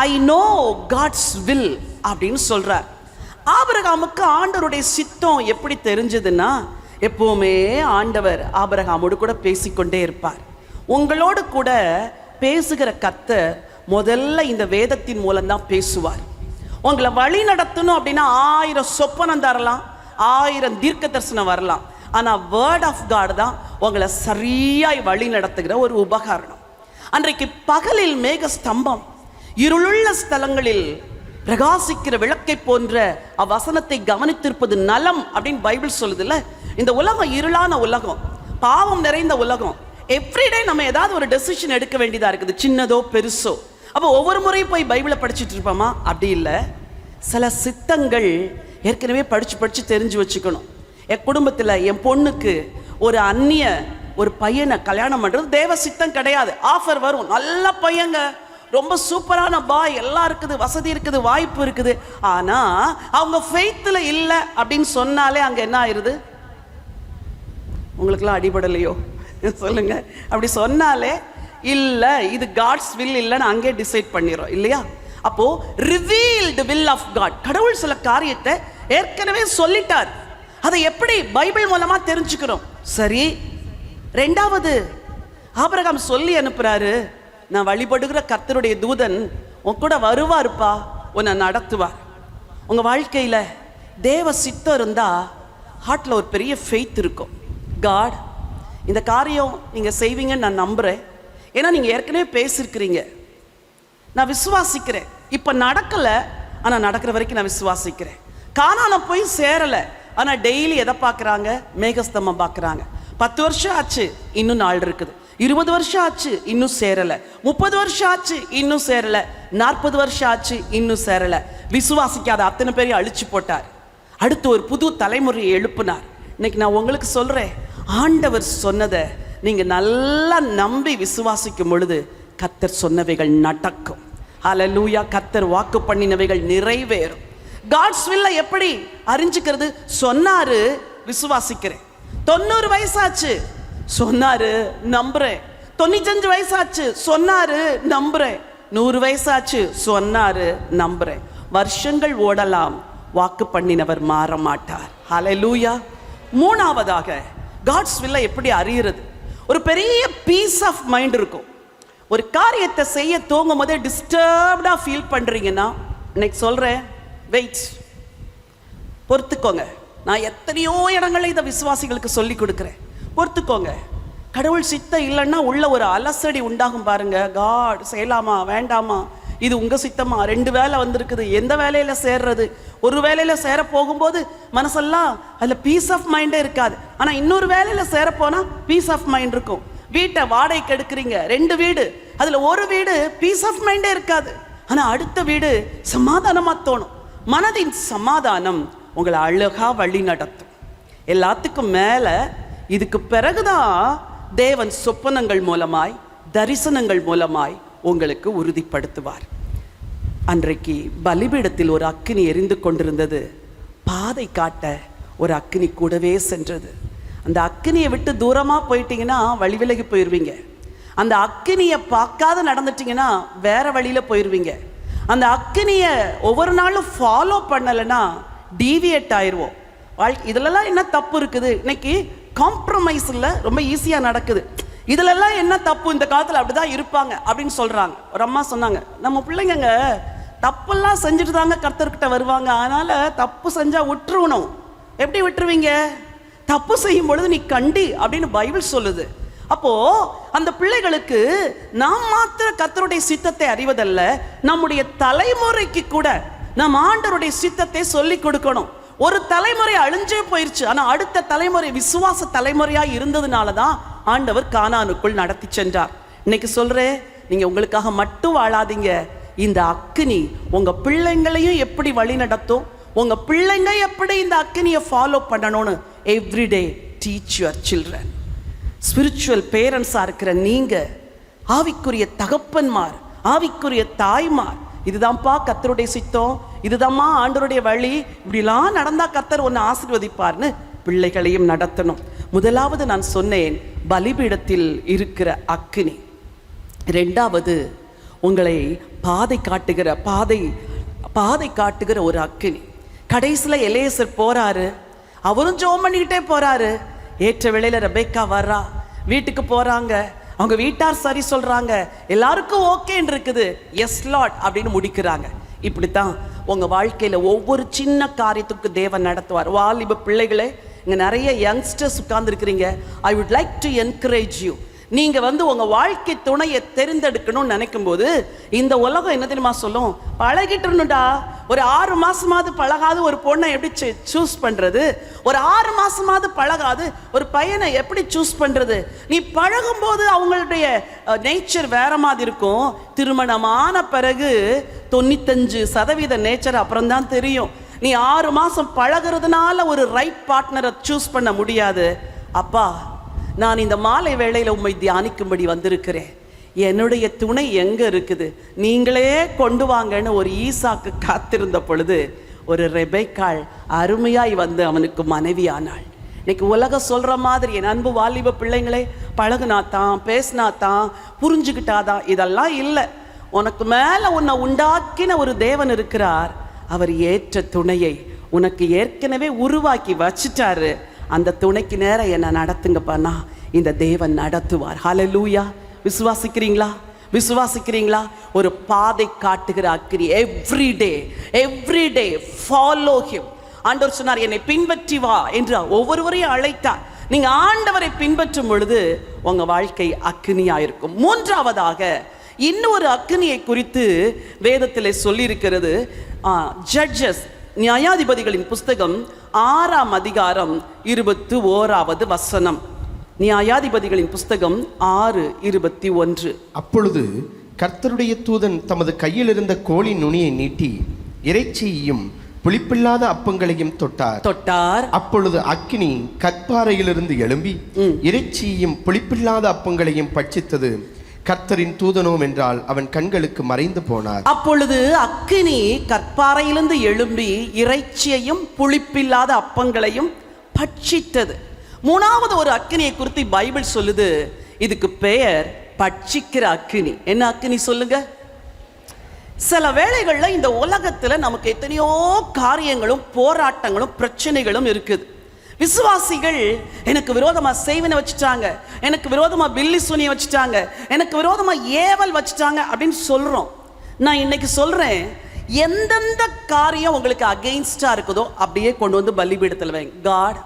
ஐ நோ காட்ஸ் வில் அப்படின்னு சொல்றார். ஆபிரகாமுக்கு ஆண்டவருடைய சித்தம் எப்படி தெரிஞ்சதுன்னா, எப்பவுமே ஆண்டவர் ஆபிரகாமோடு கூட பேசிக்கொண்டே இருப்பார். உங்களோடு கூட பேசுகிற கர்த்தர் முதல்ல இந்த வேதத்தின் மூலம்தான் பேசுவார். உங்களை வழி நடத்தணும் அப்படின்னா 1000 சொப்பனம் தரலாம், 1000 தீர்க்க தரிசனம் வரலாம், ஆனால் வேர்ட் ஆஃப் காட் தான் உங்களை சரியாய் வழி நடத்துகிற ஒரு உபகரணம். அன்றைக்கு பகலில் மேக ஸ்தம்பம், இருளுள்ள ஸ்தலங்களில் பிரகாசிக்கிற விளக்கை போன்ற அவ்வசனத்தை கவனித்திருப்பது நலம் அப்படின்னு பைபிள் சொல்லுதுல்ல. இந்த உலகம் இருளான உலகம், பாவம் நிறைந்த உலகம். எவ்ரிடே நம்ம ஏதாவது ஒரு டெசிஷன் எடுக்க வேண்டியதா இருக்குது, சின்னதோ பெருசோ. அப்போ ஒவ்வொரு முறையும் போய் பைபிளை படிச்சுட்டு இருப்போமா? அப்படி இல்லை. சில சித்தங்கள் ஏற்கனவே படிச்சு தெரிஞ்சு வச்சுக்கணும். என் குடும்பத்தில் என் பொண்ணுக்கு ஒரு அந்நிய ஒரு பையனை கல்யாணம் பண்ணுறது தேவ சித்தம் கிடையாது. ஆஃபர் வரும், நல்ல பையங்க, ரொம்ப சூப்பரான பாய், எல்லாம் இருக்குது, வசதி இருக்குது, வாய்ப்பு இருக்குது. ஆனால் அவங்க ஃபெய்த்தில் இல்லை அப்படின்னு சொன்னாலே அங்கே என்ன ஆயிடுது? உங்களுக்கெல்லாம் அடிபடலையோ சொல்லுங்க. அப்படி சொன்னாலே இல்லை, இது காட்ஸ் வில் இல்லைன்னு அங்கே டிசைட் பண்ணிடுறோம் இல்லையா? அப்போ ரிவீல்டு வில் ஆஃப் காட், கடவுள் சில காரியத்தை ஏற்கனவே சொல்லிட்டார். அதை எப்படி பைபிள் மூலமா தெரிஞ்சுக்கிறோம்? சரி, ரெண்டாவது ஆபிரகாம் சொல்லி அனுப்புறாரு, நான் வழிபடுகிற கர்த்தருடைய தூதன் உன் கூட வருவாருப்பா, உன்னை நடத்துவார். உங்க வாழ்க்கையில தேவ சித்தம் இருந்தா ஹார்ட்ல ஒரு பெரிய ஃபெய்த் இருக்கும். காட் இந்த காரியம் நீங்க செய்வீங்கன்னு நான் நம்புறேன், ஏன்னா நீங்க ஏற்கனவே பேசியிருக்கிறீங்க. நான் விசுவாசிக்கிறேன். இப்ப நடக்கல, ஆனா நடக்கிற வரைக்கும் நான் விசுவாசிக்கிறேன். கானான போய் சேரல, ஆனா டெய்லி எதை பார்க்கறாங்க? மேகஸ்தம்பம் பார்க்கறாங்க. 10 வருஷம் ஆச்சு, இன்னும் நாள் இருக்குது. 20 வருஷம் ஆச்சு, இன்னும் சேரல. 30 வருஷம் ஆச்சு, இன்னும் சேரல. 40 வருஷம் ஆச்சு, இன்னும் சேரல. விசுவாசிக்காத அத்தனை பேரையும் அழிச்சு போட்டார். அடுத்து ஒரு புது தலைமுறையை எழுப்பினார். இன்னைக்கு நான் உங்களுக்கு சொல்றேன், ஆண்டவர் சொன்னதை நீங்க நல்லா நம்பி விசுவாசிக்கும் பொழுது கர்த்தர் சொன்னவைகள் நடக்கும். ஹல்லேலூயா. கர்த்தர் வாக்கு பண்ணினவைகள் நிறைவேறும். காட்ஸ் வில்லை எப்படி அறிஞ்சுக்கிறது? சொன்னாரு, விசுவாசிக்கிறேன். 90 வயசாச்சு, சொன்னாரு, நம்புறேன். 95 வயசாச்சு, சொன்னாரு, நம்புறேன். 100 வயசாச்சு, சொன்னாரு, நம்புறேன். வருஷங்கள் ஓடலாம், வாக்கு பண்ணினவர் மாற மாட்டார். ஹல்லேலூயா. மூணாவதாக காட்ஸ் வில்லை எப்படி அறிகிறது? ஒரு பெரிய பீஸ் ஆஃப் மைண்ட் இருக்கும். ஒரு காரியத்தை செய்ய தூங்கும் போதே டிஸ்டர்ப்டா ஃபீல் பண்றீங்கன்னா, இன்னைக்கு சொல்றேன், வெயிட், பொறுத்துக்கோங்க. நான் எத்தனையோ இடங்களை இதை விசுவாசிகளுக்கு சொல்லி கொடுக்குறேன். பொறுத்துக்கோங்க. கடவுள் சித்தம் இல்லைன்னா உள்ள ஒரு அலசடி உண்டாகும் பாருங்க. காட் செய்யலாமா வேண்டாமா, இது உங்க சித்தமா? 2 வேலை வந்திருக்குது, எந்த வேலையில சேர்றது? ஒரு வேலையில சேர போகும்போது மனசெல்லாம் அதுல பீஸ் ஆஃப் மைண்டே இருக்காது. ஆனா இன்னொரு வேலையில சேர போனா பீஸ் ஆஃப் மைண்ட் இருக்கும். வீட்டை வாடகைக்கு எடுக்கிறீங்க, 2 வீடு, அதுல ஒரு வீடு பீஸ் ஆஃப் மைண்டே இருக்காது, ஆனா அடுத்த வீடு சமாதானமா தோணும். மனதின் சமாதானம் உங்களை அழகா வழி நடத்தும். எல்லாத்துக்கும் மேல இதுக்கு பிறகுதான் தேவன் சொப்பனங்கள் மூலமாய், தரிசனங்கள் மூலமாய் உங்களுக்கு உறுதிப்படுத்துவார். அன்றைக்கு பலிபீடத்தில் ஒரு அக்கினி எரிந்து கொண்டிருந்தது. பாதை காட்ட ஒரு அக்கினி கூடவே சென்றது. அந்த அக்கினியை விட்டு தூரமா போயிட்டீங்கன்னா வழி விலகி போயிடுவீங்க. அந்த அக்கினியை பார்க்காத நடந்துட்டீங்கன்னா வேற வழியில போயிடுவீங்க. அந்த அக்கினியை ஒவ்வொரு நாளும் ஃபாலோ பண்ணலைன்னா டீவியேட் ஆயிடுவோம். இதுலலாம் என்ன தப்பு இருக்குது? இன்னைக்கு காம்ப்ரமைஸ் இல்லை, ரொம்ப ஈஸியா நடக்குது. இதுலலாம் என்ன தப்பு? இந்த காலத்தில் அப்படிதான் இருப்பாங்க அப்படின்னு சொல்றாங்க. ஒரு அம்மா சொன்னாங்க, நம்ம பிள்ளைங்க தப்பெல்லாம் செஞ்சுட்டு தாங்க கர்த்தர்கிட்ட வருவாங்க, அதனால தப்பு செஞ்சா விட்டுருவணும். எப்படி விட்டுருவீங்க? தப்பு செய்யும் பொழுது நீ கண்டி அப்படின்னு பைபிள் சொல்லுது. அப்போ அந்த பிள்ளைகளுக்கு நாம் மாத்திர கர்த்தருடைய சித்தத்தை அறிவதல்ல, நம்முடைய தலைமுறைக்கு கூட நாம் ஆண்டவருடைய சித்தத்தை சொல்லி கொடுக்கணும். ஒரு தலைமுறை அழிஞ்சே போயிருச்சு, ஆனா அடுத்த தலைமுறை விசுவாச தலைமுறையா இருந்ததுனாலதான் ஆண்டவர் கானானுக்குள் நடத்தி சென்றார். இன்னைக்கு சொல்றேன், நீங்க உங்களுக்காக மட்டும் வாழாதீங்க. இந்த அக்கினி உங்க பிள்ளைங்களையும் எப்படி வழி நடத்தும், உங்க பிள்ளைங்க எப்படி இந்த அக்கினியை ஃபாலோ பண்ணணும்னு everyday teach your children. Spiritual பேரண்ட்ஸா இருக்கிற நீங்க, ஆவிக்குரிய தகப்பன்மார், ஆவிக்குரிய தாய்மார், இதுதான்ப்பா கர்த்தருடைய சித்தம், இதுதான்மா ஆண்டவருடைய வழி, இப்படிலாம் நடந்தா கர்த்தர் ஒன்னு ஆசீர்வதிப்பார்னு பிள்ளைகளையும் நடத்தணும். முதலாவது நான் சொன்னேன், பலிபீடத்தில் இருக்கிற அக்கினி. 2வது உங்களை பாதை காட்டுகிற ஒரு அக்கினி. கடைசியில எலியேசர் போறாரு, அவரும் ஜெபம் பண்ணிக்கிட்டே போறாரு. ஏற்ற வேளையில ரெபெக்கா வர்றா, வீட்டுக்கு போறாங்க. அவங்க வீட்டார் சரி சொல்றாங்க, எல்லாருக்கும் ஓகேன்னு இருக்குது. எஸ் லார்ட் அப்படின்னு முடிக்கிறாங்க. இப்படித்தான் உங்க வாழ்க்கையில ஒவ்வொரு சின்ன காரியத்துக்கு தேவன் நடத்துவார். வாலிப பிள்ளைகளே, இங்க நிறைய யங்ஸ்டர்ஸ் உட்கார்ந்து இருக்கிறீங்க. I would like to encourage you. நீங்க உங்க வாழ்க்கை துணையை தெரிந்தெடுக்கணும்னு நினைக்கும் போது இந்த உலகம் என்ன தெரியுமா சொல்லும்? பழகிட்டுடா. ஒரு 6 மாசமாவது பழகாது ஒரு பொண்ணை எப்படி சூஸ் பண்றது? ஒரு 6 மாசமாவது பழகாது ஒரு பையனை எப்படி சூஸ் பண்றது? நீ பழகும் போது அவங்களுடைய நேச்சர் வேற மாதிரி இருக்கும். திருமணமான பிறகு 95% நேச்சர் அப்புறம் தான் தெரியும். நீ 6 மாசம் பழகிறதுனால ஒரு ரைட் பார்ட்னரை சூஸ் பண்ண முடியாது. அப்பா, நான் இந்த மாலை வேளையில உம்மை தியானிக்கும்படி வந்திருக்கிறேன். என்னுடைய துணை எங்க இருக்குது? நீங்களே கொண்டு வாங்கன்னு ஒரு ஈசாக்கு காத்திருந்த பொழுது ஒரு ரெபெக்காள் அருமையாய் அவனுக்கு மனைவியானாள். இன்னைக்கு உலகம் சொல்ற மாதிரி என் அன்பு வாலிப பிள்ளைங்களே, பழகுனாத்தான், பேசினாத்தான், புரிஞ்சுக்கிட்டாதான், இதெல்லாம் இல்லை. உனக்கு மேல உன்னை உண்டாக்கின ஒரு தேவன் இருக்கிறார். அவர் ஏற்ற துணையை உனக்கு ஏற்கனவே உருவாக்கி வச்சிட்டாரு. அந்த துணைக்கு நேரம் என்ன நடத்துங்கப்பானா இந்த தேவன் நடத்துவார். ஹல்லேலூயா. விசுவாசிக்கிறீங்களா? ஒரு பாதை காட்டுகிற அக்கினி. Everyday follow him. ஆண்டவர் சொன்னார், என்னை பின்பற்றி வா என்று ஒவ்வொருவரையும் அழைத்தார். நீங்க ஆண்டவரை பின்பற்றும் பொழுது உங்க வாழ்க்கை அக்கினியா இருக்கும். 3வதாக இன்னொரு அக்கினியை குறித்து வேதத்திலே சொல்லியிருக்கிறது. ஜட்ஜஸ், நியாயாதிபதிகளின் புஸ்தகம் 6ஆம் அதிகாரம் 21வது வசனம். நியாயாதிபதிகளின் புஸ்தகம் 6:21. அப்பொழுது கர்த்தருடைய தூதன் தமது கையில் இருந்த கோலின் நுனியை நீட்டி இறைச்சியையும் புளிப்பில்லாத அப்பங்களையும் தொட்டார். அப்பொழுது அக்கினி கற்பாறையிலிருந்து எழும்பி இறைச்சியையும் புளிப்பில்லாத அப்பங்களையும் பட்சித்தது. கர்த்தரின் தூதனோம் என்றால் அவன் கண்களுக்கு மறைந்து போனார். அப்பொழுது அக்கினி கற்பாறையிலிருந்து எழும்பி இறைச்சியையும் புளிப்பில்லாத அப்பங்களையும் பட்சித்தது. மூணாவது ஒரு அக்கினியை குறித்து பைபிள் சொல்லுது. இதுக்கு பெயர் பட்சிக்கிற அக்கினி. என்ன அக்கினி சொல்லுங்க? சில வேளைகள்ல இந்த உலகத்துல நமக்கு எத்தனையோ காரியங்களும் போராட்டங்களும் பிரச்சனைகளும் இருக்குது. விசுவாசிகள் எனக்கு விரோதமா செய்வனை வச்சுட்டாங்க, எனக்கு விரோதமா பில்லி சுனியை வச்சுட்டாங்க, எனக்கு விரோதமா ஏவல் வச்சுட்டாங்க அப்படின்னு சொல்றோம். நான் இன்னைக்கு சொல்றேன், எந்தெந்த காரியம் உங்களுக்கு அகெயின்ஸ்டா இருக்குதோ அப்படியே கொண்டு வந்து பலிபீடத்தில் வைங்க. காட்,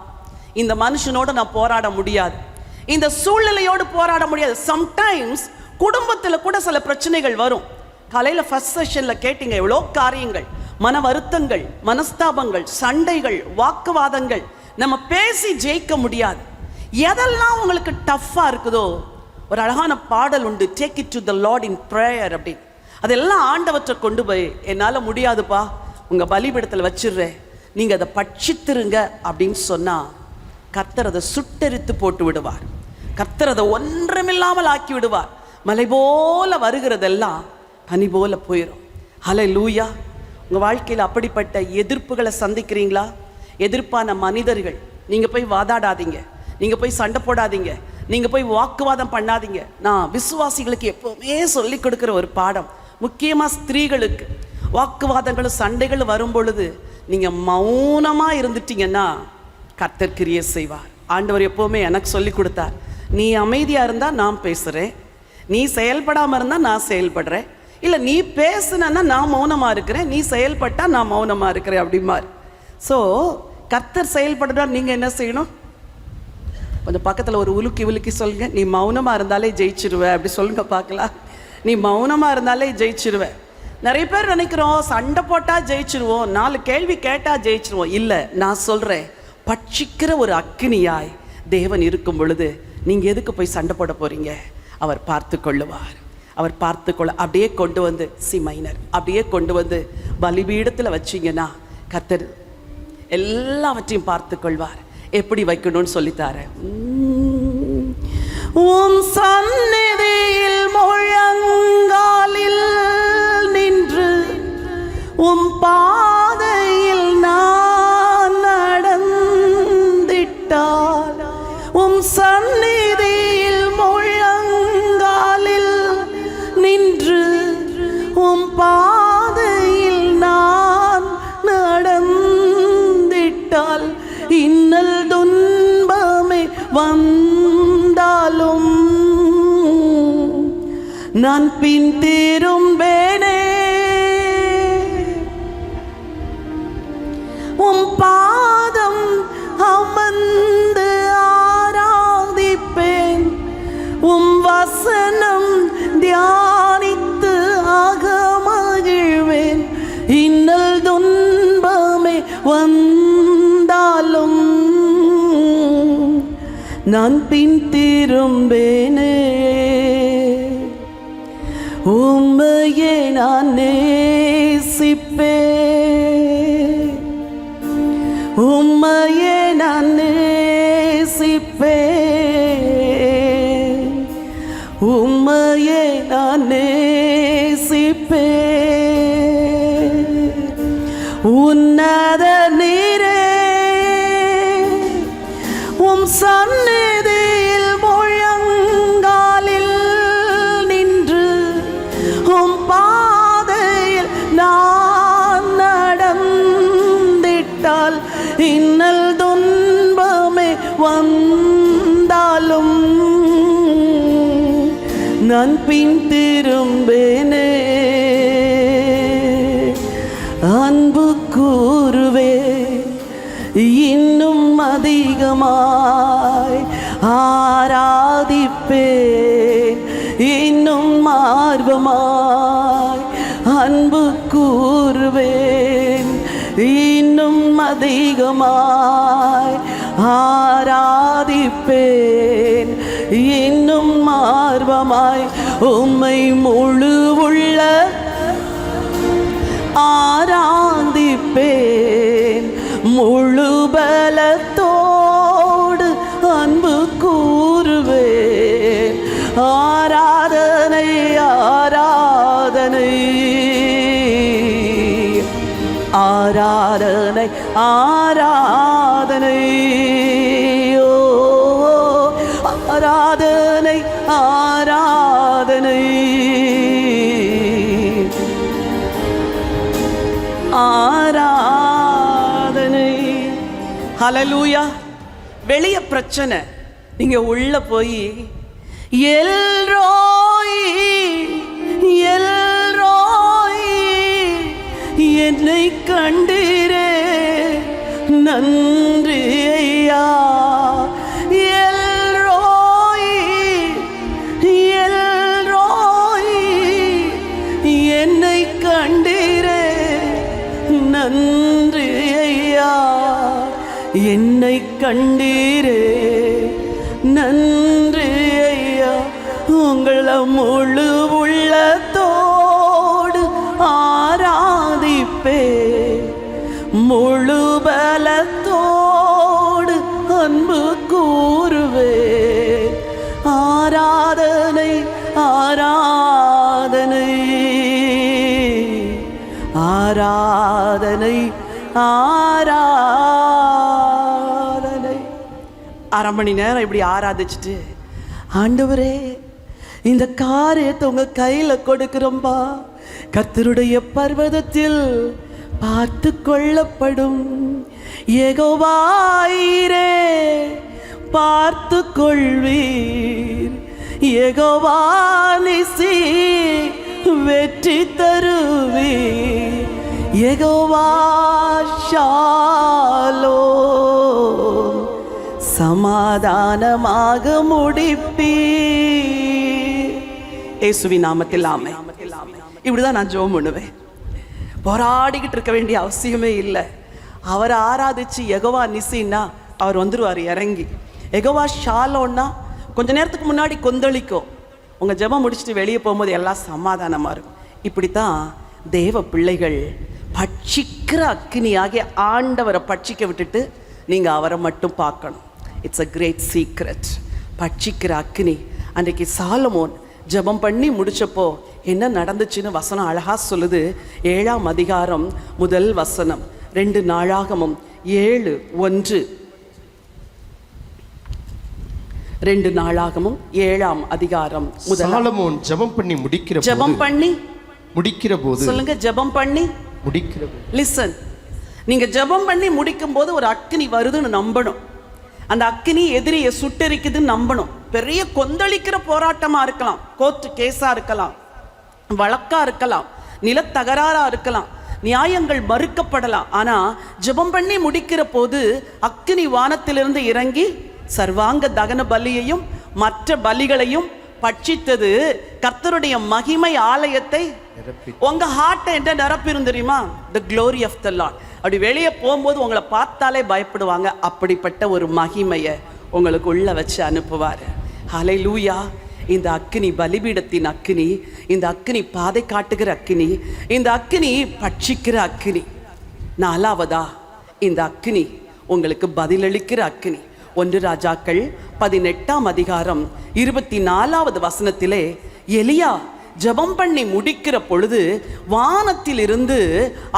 இந்த மனுஷனோட நான் போராட முடியாது, இந்த சூழ்நிலையோடு போராட முடியாது. சம்டைம்ஸ் குடும்பத்தில் கூட சில பிரச்சனைகள் வரும். காலையில் ஃபர்ஸ்ட் செஷன்ல கேட்டீங்க, எவ்வளோ காரியங்கள், மன வருத்தங்கள், மனஸ்தாபங்கள், சண்டைகள், வாக்குவாதங்கள், நம்ம பேசி ஜெயிக்க முடியாது. எதெல்லாம் உங்களுக்கு டஃப்பா இருக்குதோ, ஒரு அழகான பாடல் உண்டு, take it to the Lord in prayer அப்படின்னு. அதெல்லாம் ஆண்டவற்றை கொண்டு போய், என்னால் முடியாதுப்பா, உங்க பலிபீடத்தில் வச்சிடுறேன், நீங்க அதை பட்சித்திருங்க அப்படின்னு சொன்னா கர்த்தர் அதை சுட்டெரித்து போட்டு விடுவார். கர்த்தர் அதை ஒன்றுமில்லாமல் ஆக்கி விடுவார். மலை போல வருகிறதெல்லாம் பனி போல போயிடும். ஹல்லேலூயா. உங்க வாழ்க்கையில் அப்படிப்பட்ட எதிர்ப்புகளை சந்திக்கிறீங்களா? எதிர்ப்பான மனிதர்கள், நீங்க போய் வாதாடாதீங்க, நீங்க போய் சண்டை போடாதீங்க, நீங்க போய் வாக்குவாதம் பண்ணாதீங்க. நான் விசுவாசிகளுக்கு எப்பவுமே சொல்லி கொடுக்கிற ஒரு பாடம், முக்கியமா ஸ்திரீகளுக்கு, வாக்குவாதங்களும் சண்டைகளும் வரும் பொழுது நீங்க மௌனமா இருந்துட்டீங்கன்னா கர்த்தர் கிரியை செய்வார். ஆண்டவர் எப்பவுமே எனக்கு சொல்லி கொடுத்தார், நீ அமைதியா இருந்தா நான் பேசுறேன், நீ செயல்படாம இருந்தா நான் செயல்படுறேன், இல்ல நீ பேசுனா நான் மௌனமா இருக்கிறேன், நீ செயல்பட்டா நான் மௌனமா இருக்கிறேன் அப்படிமாரு. ஸோ கர்த்தர் செயல்படுறா, நீங்க என்ன செய்யணும்? கொஞ்சம் பக்கத்துல ஒரு உலுக்கி சொல்லுங்க, நீ மௌனமா இருந்தாலே ஜெயிச்சிருவ அப்படி சொல்லுங்க பார்க்கலாம். நீ மௌனமா இருந்தாலே ஜெயிச்சிருவ. நிறைய பேர் நினைக்கிறோம் சண்டை போட்டா ஜெயிச்சிருவோம், 4 கேள்வி கேட்டா ஜெயிச்சிருவோம். இல்ல, நான் சொல்றேன், பட்சிக்கிற ஒரு அக்கினியாய் தேவன் இருக்கும் பொழுது நீங்க எதுக்கு போய் சண்டை போட போறீங்க? அவர் பார்த்து கொள்ளுவார். அவர் பார்த்து கொள்ள அப்படியே கொண்டு வந்து சி மைனர் அப்படியே கொண்டு வந்து பலிபீடத்தில் வச்சிங்கன்னா கர்த்தர் எல்லாவற்றையும் பார்த்து கொள்வார். எப்படி வைக்கணும்னு சொல்லித்தாரேன். உம் சந்நிதியில் முழங்காலில் நின்று உம் பாதையில் நான் நடந்திட்டால், உம் சந்நிதியில் முழங்காலில் நின்று உம் பாதையில் நான் நடந்திட்டால், இன்னல் துன்பமே வந்தாலும் நான் பின் திரும்பேனே, உம் பாதம் அமர்ந்து ஆராதிப்பேன், உம் வசனம் தியானித்து அகமகிழ்வேன். இன்னல் துன்பமே வந்தாலும் நான் பின் திரும்பேனே, உம்மையே நான் நேசிப்பேன், உம்மையே நான் நேசிப்பேன், உம்மையே நான் நேசிப்பேன். உன்னத நீரே, உம் சந்நிதியில் முழங்காலில் நின்று உம் பாதையில் நான் நடந்திட்டால், இன்னல் துன்பமே வந்தாலும் நான் பின் திரும்பேனே. அன்பு கூறுவே இன்னும் அதிகமாய் ஆராதிப்பேன், இன்னும் ஆர்வம் அதிகமாய் அன்பு கூறுவேன், இன்னும் அதிகமாய் ஆராதிப்பேன், இன்னும் ஆர்வமாய் உம்மை முழு உள்ள ஆராதிப்பேன், முழு பலத்தோடு அன்பு கூறுவேன். ஆராதனை ஆராதனை ஆராதனை ஆராதனை ஓ ஆராதனை ஆராதனை ஆராதனை. ஹல்லேலூயா. வெளிய பிரச்சனை, நீங்க உள்ள போய் எல்ரோய் எல்ரோய் என்னை கண்டீரே நன்றி ஐயா, எல்ரோய் எல்ரோய் என்னை கண்டீரே நன்றி ஐயா, என்னை கண்டீரே நன்றி ஐயா. உங்களை முழு உள்ளத்தோடு ஆராதிப்பே, முழு பலத்தோடு அன்பு கூறுவே. ஆராதனை ஆராதனை ஆராதனை ஆராதனை. அரை மணி நேரம் இப்படி ஆராதிச்சுட்டு, ஆண்டவரே இந்த காரியத்தை உங்க கையில கொடுக்கிறோம்பா, கர்த்தருடைய பர்வதத்தில் பார்த்து கொள்ளப்படும், யெகோவாயிரே பார்த்து கொள்வீர், யெகோவா நிசி வெற்றி தருவீர், யெகோவா ஷாலோம் சமாதானமாக முடிப்பீ. இயேசுவின் நாமத்தில் ஆமென். இப்படிதான் நான் ஜெபம் பண்ணுவேன். போராடிக்கிட்டு இருக்க வேண்டிய அவசியமே இல்லை. அவரை ஆராதிச்சு யெகோவா நிசின்னா அவர் வந்துருவார் இறங்கி. யெகோவா ஷாலோன்னா கொஞ்ச நேரத்துக்கு முன்னாடி கொந்தளிக்கும், உங்க ஜெபம் முடிச்சுட்டு வெளியே போகும்போது எல்லாம் சமாதானமா இருக்கும். இப்படித்தான் தேவ பிள்ளைகள் பட்சிக்கிற அக்கினியாகிய ஆண்டவரை பட்சிக்க விட்டுட்டு நீங்க அவரை மட்டும் பார்க்கணும். It's a great secret. பட்சிக்கிற அக்கினி. அன்றைக்கு சாலமோன் ஜெபம் பண்ணி முடிச்சப்போ என்ன நடந்துச்சுன்னு வசனம் அழகா சொல்லுது. 7ஆம் அதிகாரம் 1 வசனம், 2 நாளாகமும் 7:1. 2 நாளாகமும் 7ஆம் அதிகாரம் சாலமோன் ஜெபம் பண்ணி முடிக்கிற போது சொல்லுங்க, ஜெபம் பண்ணி முடிக்கிற போது. லிசன், நீங்க ஜெபம் பண்ணி முடிக்கும் போது ஒரு அக்கினி வருதுன்னு நம்பணும். அந்த அக்கினி எதிரியை சுட்டெரிக்குதுன்னு நம்பணும். பெரிய கொந்தளிக்கிற போராட்டமா இருக்கலாம், கோர்ட்டு கேஸா இருக்கலாம், வழக்கா இருக்கலாம், நிலத்தகராறா இருக்கலாம், நியாயங்கள் மறுக்கப்படலாம். ஆனா ஜெபம் பண்ணி முடிக்கிற போது அக்கினி வானத்திலிருந்து இறங்கி சர்வாங்க தகன பலியையும் மற்ற பலிகளையும் பட்சித்தது. கர்த்தருடைய மகிமை ஆலயத்தை, உங்க ஹார்ட்டை என்ன நிரப்பிரும் தெரியுமா? the glory of the Lord. அப்படி வெளியே போகும்போது உங்களை பார்த்தாலே பயப்படுவாங்க. அப்படிப்பட்ட ஒரு மகிமையை உங்களுக்கு உள்ள வச்சு அனுப்புவார். ஹல்லேலூயா. இந்த அக்கினி பலிபீடத்தின் அக்கினி, இந்த அக்கினி பாதை காட்டுகிற அக்கினி, இந்த அக்கினி பட்சிக்கிற அக்கினி. 4வதா இந்த அக்கினி உங்களுக்கு பதிலளிக்கிற அக்கினி. 1 ராஜாக்கள் 18ஆம் அதிகாரம் 24வது வசனத்திலே எலியா ஜெபம் பண்ணி முடிக்கிற பொழுது வானத்திலிருந்து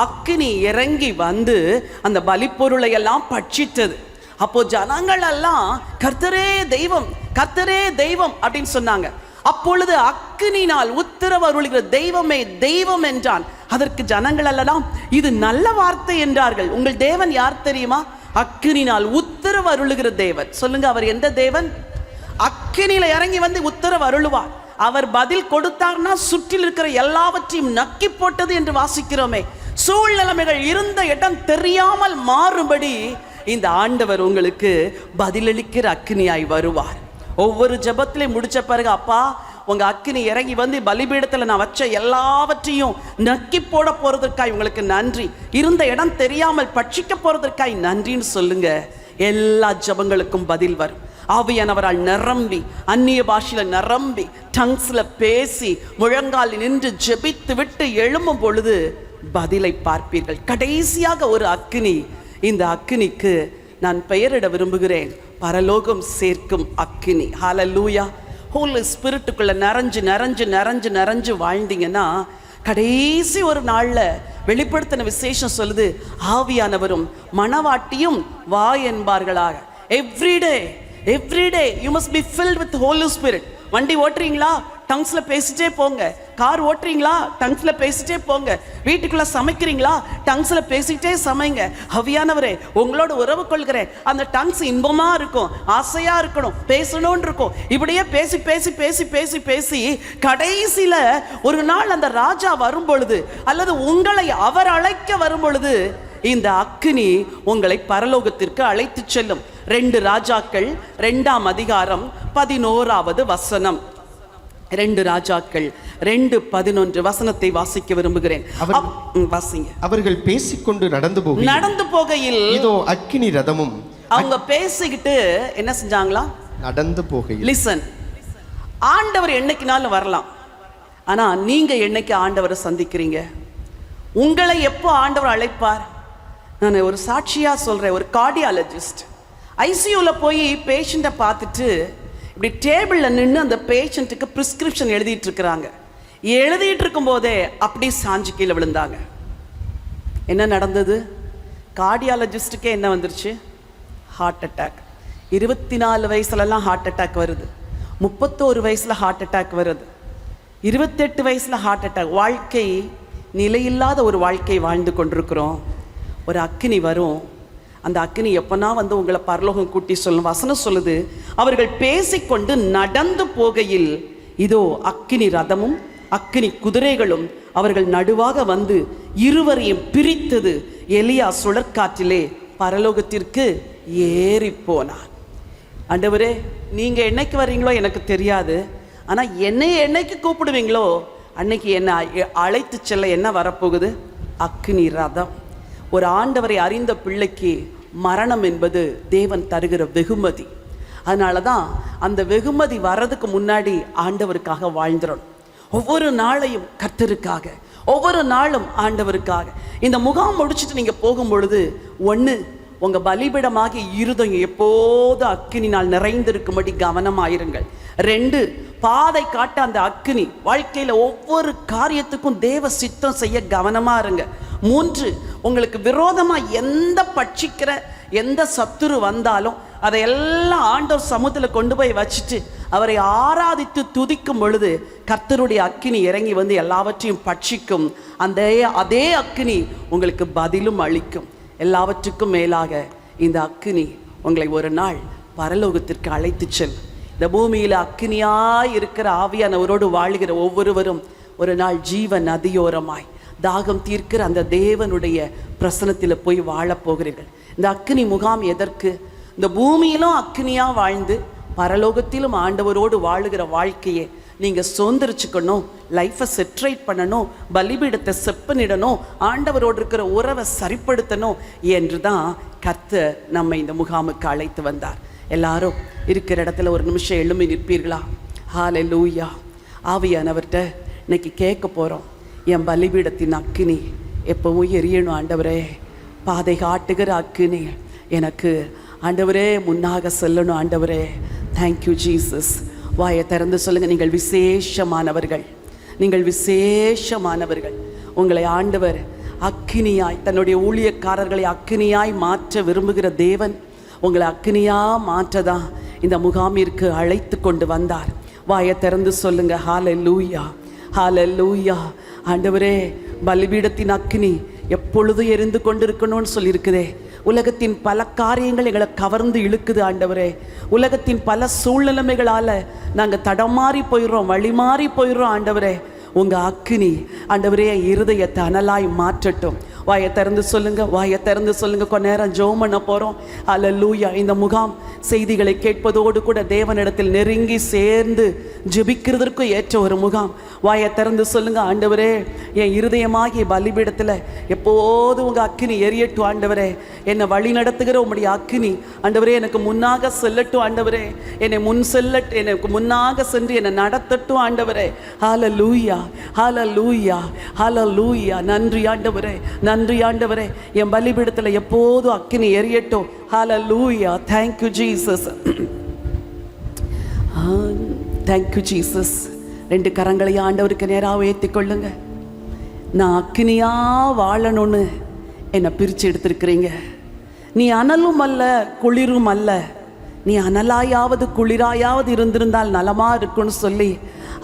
அக்கினி இறங்கி வந்து அந்த பலிப்பொருளை எல்லாம் பட்சித்தது. அப்போ ஜனங்கள் எல்லாம் கர்த்தரே தெய்வம், கர்த்தரே தெய்வம் அப்படின்னு சொன்னாங்க. அப்பொழுது அக்கினினால் உத்தரவு அருளுகிற தெய்வமே தெய்வம் என்றான். அதற்கு ஜனங்கள் எல்லாம் இது நல்ல வார்த்தை என்றார்கள். உங்கள் தேவன் யார் தெரியுமா? அக்கினினால் உத்தரவு அருளுகிற தேவன். சொல்லுங்க, அவர் எந்த தேவன்? அக்கினியில இறங்கி வந்து உத்தரவு அருளுவார். அவர் பதில் கொடுத்தார்னா சுற்றில் இருக்கிற எல்லாவற்றையும் நக்கி போட்டது என்று வாசிக்கிறோமே. சூழ்நிலைமைகள் இருந்த இடம் தெரியாமல் மாறும்படி இந்த ஆண்டவர் உங்களுக்கு பதிலளிக்கிற அக்கினியாய் வருவார். ஒவ்வொரு ஜெபத்திலே முடிச்ச பிறகு, அப்பா உங்க அக்கினி இறங்கி வந்து பலிபீடத்துல நான் வச்ச எல்லாவற்றையும் நக்கி போட போறதற்காய் உங்களுக்கு நன்றி, இருந்த இடம் தெரியாமல் பட்சிக்க போறதற்காய் நன்றின்னு சொல்லுங்க. எல்லா ஜெபங்களுக்கும் பதில் வரும். ஆவியானவரால் நிரம்பி, அந்நிய பாஷையில நிரம்பி, டங்ஸ்ல பேசி, முழங்கால் நின்று ஜெபித்து விட்டு எழும்பும் பொழுது பதிலை பார்ப்பீர்கள். கடைசியாக ஒரு அக்கினி, இந்த அக்கினிக்கு நான் பெயரிட விரும்புகிறேன், பரலோகம் சேர்க்கும் அக்கினி. ஹல்லேலூயா. ஹோலி ஸ்பிரிட்டுக்குள்ள நிறைஞ்சு நிறைஞ்சு நிறைஞ்சு நிறைஞ்சு வாழ்ந்தீங்கன்னா கடைசி ஒரு நாள்ல வெளிப்படுத்தின விசேஷம் சொல்லுது, ஆவியானவரும் மணவாட்டியும் வா என்பார்களாக. Everyday you must be filled with holy spirit. வண்டி ஓட்டுறீங்களா, டங்ஸ்ல பேசிட்டே போங்க. கார் ஓட்டுறீங்களா, டங்ஸ்ல பேசிட்டே போங்க. வீட்டுக்குள்ள சமைக்கிறீங்களா, டங்ஸ்ல பேசிட்டே சமைங்க. ஆவியானவரே, உங்களோட உறவு கொள்கிறேன். அந்த டங்ஸ் இன்பமா இருக்கும், ஆசையா இருக்கணும், பேசணும்னு இருக்கும். இப்படியே பேசி பேசி பேசி பேசி பேசி கடைசியில ஒரு நாள் அந்த ராஜா வரும் பொழுது, அல்லது உங்களை அவர் அழைக்க வரும் பொழுது, இந்த அக்கினி உங்களை பரலோகத்திற்கு அழைத்து செல்லும். 2 ராஜாக்கள் 2ஆம் அதிகாரம் 11வது வசனம். 2 ராஜாக்கள் 2:11 வசனத்தை வாசிக்க விரும்புகிறேன். வாசிங்க. அவர்கள் பேசிக்கொண்டு நடந்து போகையில் இதோ அக்கினி ரதமும். அவங்க பேசிக்கிட்டு என்ன செஞ்சாங்களா? நடந்து போகையில். லிசன், ஆண்டவர் என்னைக்குனாலும் வரலாம், ஆனா நீங்க என்னைக்கு ஆண்டவரை சந்திக்கிறீங்க? உங்களை எப்போ ஆண்டவர் அழைப்பார்? நான் ஒரு சாட்சியா சொல்றேன். ஒரு கார்டியாலஜிஸ்ட் ஐசியூல போய் பேஷண்ட்டை பார்த்துட்டு இப்படி டேபிளில் நின்று அந்த பேஷண்ட்டுக்கு ப்ரிஸ்கிரிப்ஷன் எழுதிட்டு இருக்கிறாங்க. எழுதிட்டு இருக்கும் போதே அப்படி சாஞ்சு கீழே விழுந்தாங்க. என்ன நடந்தது? கார்டியாலஜிஸ்டுக்கே என்ன வந்துருச்சு? Heart attack. 24 வயசுலலாம் ஹார்ட் அட்டாக் வருது, 31 வயசுல ஹார்ட் அட்டாக் வருது, 28 வயசுல ஹார்ட் அட்டாக். வாழ்க்கை நிலையில்லாத ஒரு வாழ்க்கை வாழ்ந்து கொண்டிருக்கிறோம். ஒரு அக்கினி வரும். அந்த அக்கினி எப்பனா வந்து உங்களை பரலோகம் கூட்டி சொல்லும். வசனம் சொல்லுது, அவர்கள் பேசிக்கொண்டு நடந்து போகையில் இதோ அக்கினி ரதமும் அக்கினி குதிரைகளும் அவர்கள் நடுவாக வந்து இருவரையும் பிரித்தது. எலியா சுழற்காற்றிலே பரலோகத்திற்கு ஏறி போனார். ஆண்டவரே, நீங்க என்னைக்கு வர்றீங்களோ எனக்கு தெரியாது, ஆனா என்னைக்கு கூப்பிடுவீங்களோ அன்னைக்கு என்ன அழைத்து செல்ல என்ன வரப்போகுது? அக்கினி ரதம். ஒரு ஆண்டவரை அறிந்த பிள்ளைக்கு மரணம் என்பது தேவன் தருகிற வெகுமதி. அதனால தான் அந்த வெகுமதி வர்றதுக்கு முன்னாடி ஆண்டவருக்காக வாழ்ந்துடணும். ஒவ்வொரு நாளையும் கர்த்தருக்காக, ஒவ்வொரு நாளும் ஆண்டவருக்காக. இந்த முகாம் முடிச்சுட்டு நீங்கள் போகும் பொழுது, 1, உங்கள் பலிபிடமாகி இருதயம் எப்போது அக்கினினால் நிறைந்திருக்கும்படி கவனமாயிருங்கள். 2, பாதை காட்ட அந்த அக்கினி வாழ்க்கையில் ஒவ்வொரு காரியத்துக்கும் தேவ சித்தம் செய்ய கவனமாக இருங்க. 3, உங்களுக்கு விரோதமாக எந்த பட்சிக்கிற எந்த சத்துரு வந்தாலும் அதையெல்லாம் ஆண்டவர் சமூகத்தில் கொண்டு போய் வச்சுட்டு அவரை ஆராதித்து துதிக்கும் பொழுது கர்த்தருடைய அக்கினி இறங்கி வந்து எல்லாவற்றையும் பட்சிக்கும். அதே அக்கினி உங்களுக்கு பதிலும் அளிக்கும். எல்லாவற்றுக்கும் மேலாக இந்த அக்கினி உங்களை ஒரு நாள் பரலோகத்திற்கு அழைத்து செல். இந்த பூமியில் அக்கினியாய் இருக்கிற ஆவியானவரோடு வாழ்கிற ஒவ்வொருவரும் ஒரு நாள் ஜீவ நதியோரமாய் தாகம் தீர்க்கிற அந்த தேவனுடைய பிரசனத்தில் போய் வாழப்போகிறீர்கள். இந்த அக்கினி முகாம் எதற்கு? இந்த பூமியிலும் அக்கினியாக வாழ்ந்து பரலோகத்திலும் ஆண்டவரோடு வாழுகிற வாழ்க்கையை நீங்கள் சுதந்திரிச்சுக்கணும், லைஃப்பை செட்ரேட் பண்ணணும், பலிபீடத்தை செப்பனிடணும், ஆண்டவரோடு இருக்கிற உறவை சரிப்படுத்தணும் என்று தான் கர்த்தர் நம்மை இந்த முகாமுக்கு அழைத்து வந்தார். எல்லாரும் இருக்கிற இடத்துல ஒரு நிமிஷம் எழும்பி நிற்பீர்களா? ஹல்லேலூயா. ஆவியானவர்கிட்ட இன்னைக்கு கேட்க போகிறோம், என் பலிபீடத்தின் அக்கினி எப்பவும் எரியணும் ஆண்டவரே. பாதை காட்டுகிற அக்கினி எனக்கு ஆண்டவரே முன்னாக செல்லணும் ஆண்டவரே. Thank you Jesus. வாயை திறந்து சொல்லுங்கள், நீங்கள் விசேஷமானவர்கள், நீங்கள் விசேஷமானவர்கள். உங்களை ஆண்டவர் அக்கினியாய், தன்னுடைய ஊழியக்காரர்களை அக்கினியாய் மாற்ற விரும்புகிற தேவன் உங்களை அக்கினியாக மாற்றதான் இந்த முகாமிற்கு அழைத்து கொண்டு வந்தார். வாயை திறந்து சொல்லுங்க, ஹல்லேலூயா, ஹல்லேலூயா. ஆண்டவரே, பலிபீடத்தின் அக்கினி எப்பொழுதும் எரிந்து கொண்டிருக்கணும்னு சொல்லியிருக்குதே. உலகத்தின் பல காரியங்கள் எங்களை கவர்ந்து இழுக்குது ஆண்டவரே. உலகத்தின் பல சூழ்நிலைமைகளால் நாங்கள் தடமாறி போயிடுறோம், வழிமாறி போயிடுறோம் ஆண்டவரே. உங்கள் அக்கினி ஆண்டவரே இருதயத்தை அனலாய் மாற்றட்டும். வாயை திறந்து சொல்லுங்க, வாயை திறந்து சொல்லுங்க. கொஞ்ச நேரம் ஜெபம் பண்ண போறோம். அல்லேலூயா. இந்த முகாம் செய்திகளை கேட்பதோடு கூட தேவனிடத்தில் நெருங்கி சேர்ந்து ஜெபிக்கிறதற்கு ஏற்ற ஒரு முகாம். வாயை திறந்து சொல்லுங்க, ஆண்டவரே என் இருதயமாகிய பலிபீடத்தில் எப்போதும் உங்க அக்கினி எரியட்டும் ஆண்டவரே. என்னை வழி நடத்துகிற உம்முடைய அக்கினி ஆண்டவரே எனக்கு முன்னாக செல்லட்டும் ஆண்டவரே. என்னை எனக்கு முன்னாக சென்று என்னை நடத்தட்டும் ஆண்டவரே. ஹல்லேலூயா, ஹல்லேலூயா, ஹல்லேலூயா. நன்றி ஆண்டவரே, நன்றி ஆண்டவரே. என் பலிபீடத்தில் எப்போதும் அக்கினி எரியட்டும். Hallelujah. Thank you Jesus, thank you Jesus. 2 கரங்களை ஆண்டவருக்கு நேராக ஏற்றிக் கொள்ளுங்க. நான் அக்கினியா வாழணும்னு என்னை பிரித்து எடுத்திருக்கிறீங்க. நீ அனலும் அல்ல குளிரும் அல்ல, நீ அனலாயாவது குளிராயாவது இருந்திருந்தால் நலமா இருக்குன்னு சொல்லி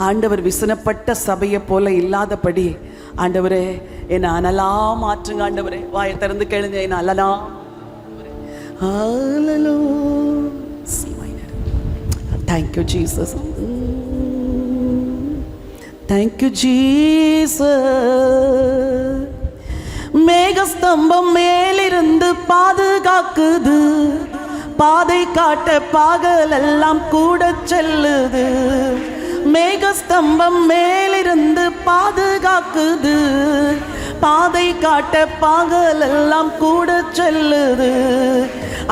ஆண்டவர் விசனப்பட்ட சபையை போல இல்லாதபடி ஆண்டவரே என்னை அனலா மாற்றுங்க ஆண்டவரே. வாயை திறந்து கேளுங்க, என்னை அனலா. Thank you Jesus, thank you Jesus. மேகஸ்தம்பம் மேலிருந்து பாதுகாக்குது, பாதை காட்ட பகலெல்லாம் கூட செல்லுது. மேகஸ்தம்பம் மேலிருந்து பாதுகாக்குது, பாதை காட்ட பகலெல்லாம் கூட செல்லுது.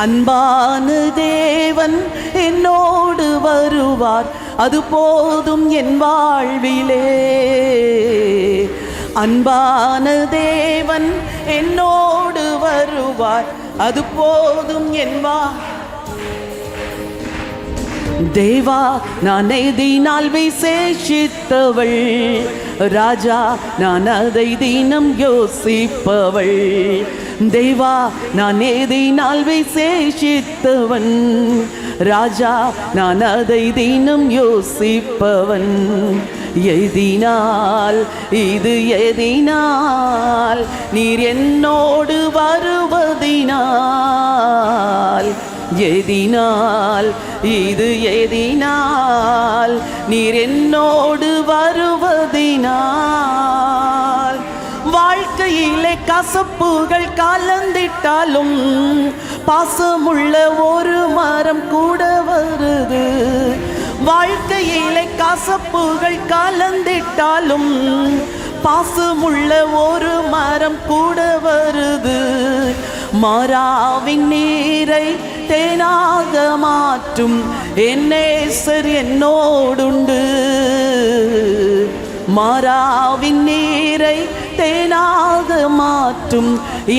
அன்பான தேவன் என்னோடு வருவார், அது போதும் என் வாழ்விலே. அன்பான தேவன் என்னோடு வருவார், அது போதும் என் தேவா. நான் எதினால் விசேஷித்தவள், ராஜா நான் அதை தினம் யோசிப்பவள். தேவா நான் எதினால் விசேஷித்தவன், ராஜா நான் அதை தினம் யோசிப்பவன். எதினால் இது எதினால் நீர் என்னோடு வருவதினால், எதினால் இது எதினால் நீர் என்னோடு வருவதினால். வாழ்க்கையிலே கசப்புகள் கலந்திட்டாலும் பாசமுள்ள ஒரு மரம் கூட வருது. வாழ்க்கையிலே கசப்புகள் கலந்திட்டாலும் பாசமுள்ள ஒரு மரம் கூட வருது. மாறாவின் நீரை தேனாக மாற்றும் என் நேசர் என்னோடுண்டு. மாறாவின் நீரை தேனாக மாற்றும்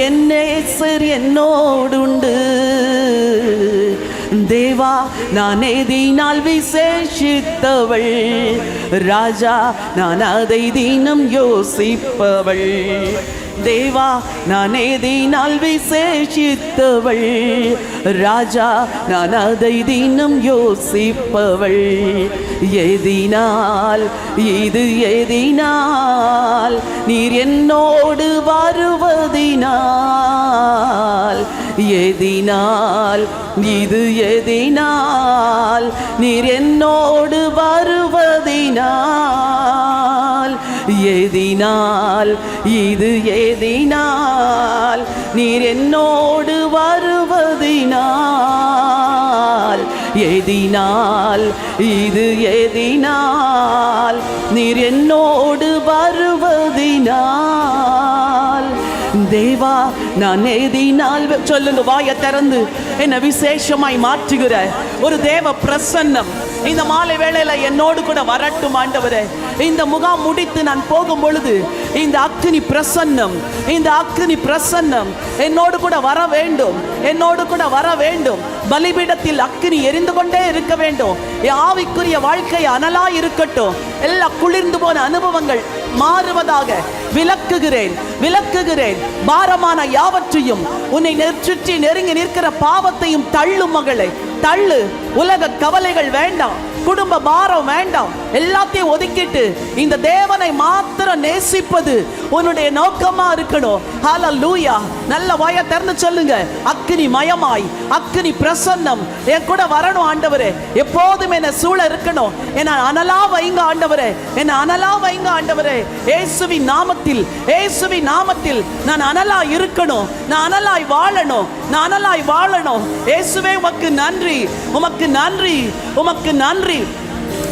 என் நேசர் என்னோடுண்டு. தேவா நான் எதினால் விசேஷித்தவள், ராஜா நான் அதை தினம் யோசிப்பவள். தேவா நான் எதினால் விசேஷித்தவள், ராஜா நான் அதை தினம் யோசிப்பவள். எதினால் இது எதினால் நீர் என்னோடு வருவதினால், எதினால் இது எதினால் நீர் என்னோடு வருவதினால், எதினால் இது எதினால் நீர் என்னோடு வருவதினால், எதினால் இது எதினால் நீர் என்னோடு வருவதினால். தேவா நான் எதினால் சொல்லுங்க, வாயை திறந்து. என்ன விசேஷமாய் மாற்றுகிற ஒரு தேவ பிரசன்னம் இந்த மாலை வேளையில என்னோடு கூட வரட்டும் ஆண்டவரே. இந்த முகாம் முடித்து நான் போகும் பொழுது இந்த அக்கினி பிரசன்னம், இந்த அக்கினி பிரசன்னம் என்னோடு கூட வர வேண்டும், என்னோடு கூட வர வேண்டும். பலிபீடத்தில் அக்கினி எரிந்து கொண்டே இருக்க வேண்டும். ஆவிக்குரிய வாழ்க்கை அனலா இருக்கட்டும். எல்லா குளிர்ந்து போன அனுபவங்கள் மாறுவதாக விலக்குகிறேன், விலக்குகிறேன். பாரமான யாவற்றையும் உன்னை சுற்றி நெருங்கி நிற்கிற பாவத்தையும் தள்ளு மகளே, தள்ளு. உலக கவலைகள் வேண்டாம், குடும்ப பாரம் வேண்டாம், எல்லாத்தையும் ஒதுக்கிட்டு இந்த தேவனை மாத்திரம் நேசிப்பது உன்னுடைய நோக்கமா இருக்கணும். ஹல்லேலூயா. நல்ல வாயை திறந்து சொல்லுங்க. அக்கினி மயமாய், அக்கினி பிரசன்னம் என் கூட வரணும் ஆண்டவரே. எப்போதும் என்ன சூழ இருக்கணும். என்ன அனலா வைங்க ஆண்டவரே, என்ன அனலா வைங்க ஆண்டவரே. இயேசுவின் நாமத்தில், இயேசுவின் நாமத்தில் நான் அனலா இருக்கணும். நான் அனலாய் வாழணும், நான் அனலாய் வாழணும். இயேசுவே உமக்கு நன்றி, உமக்கு நன்றி, உமக்கு நன்றி.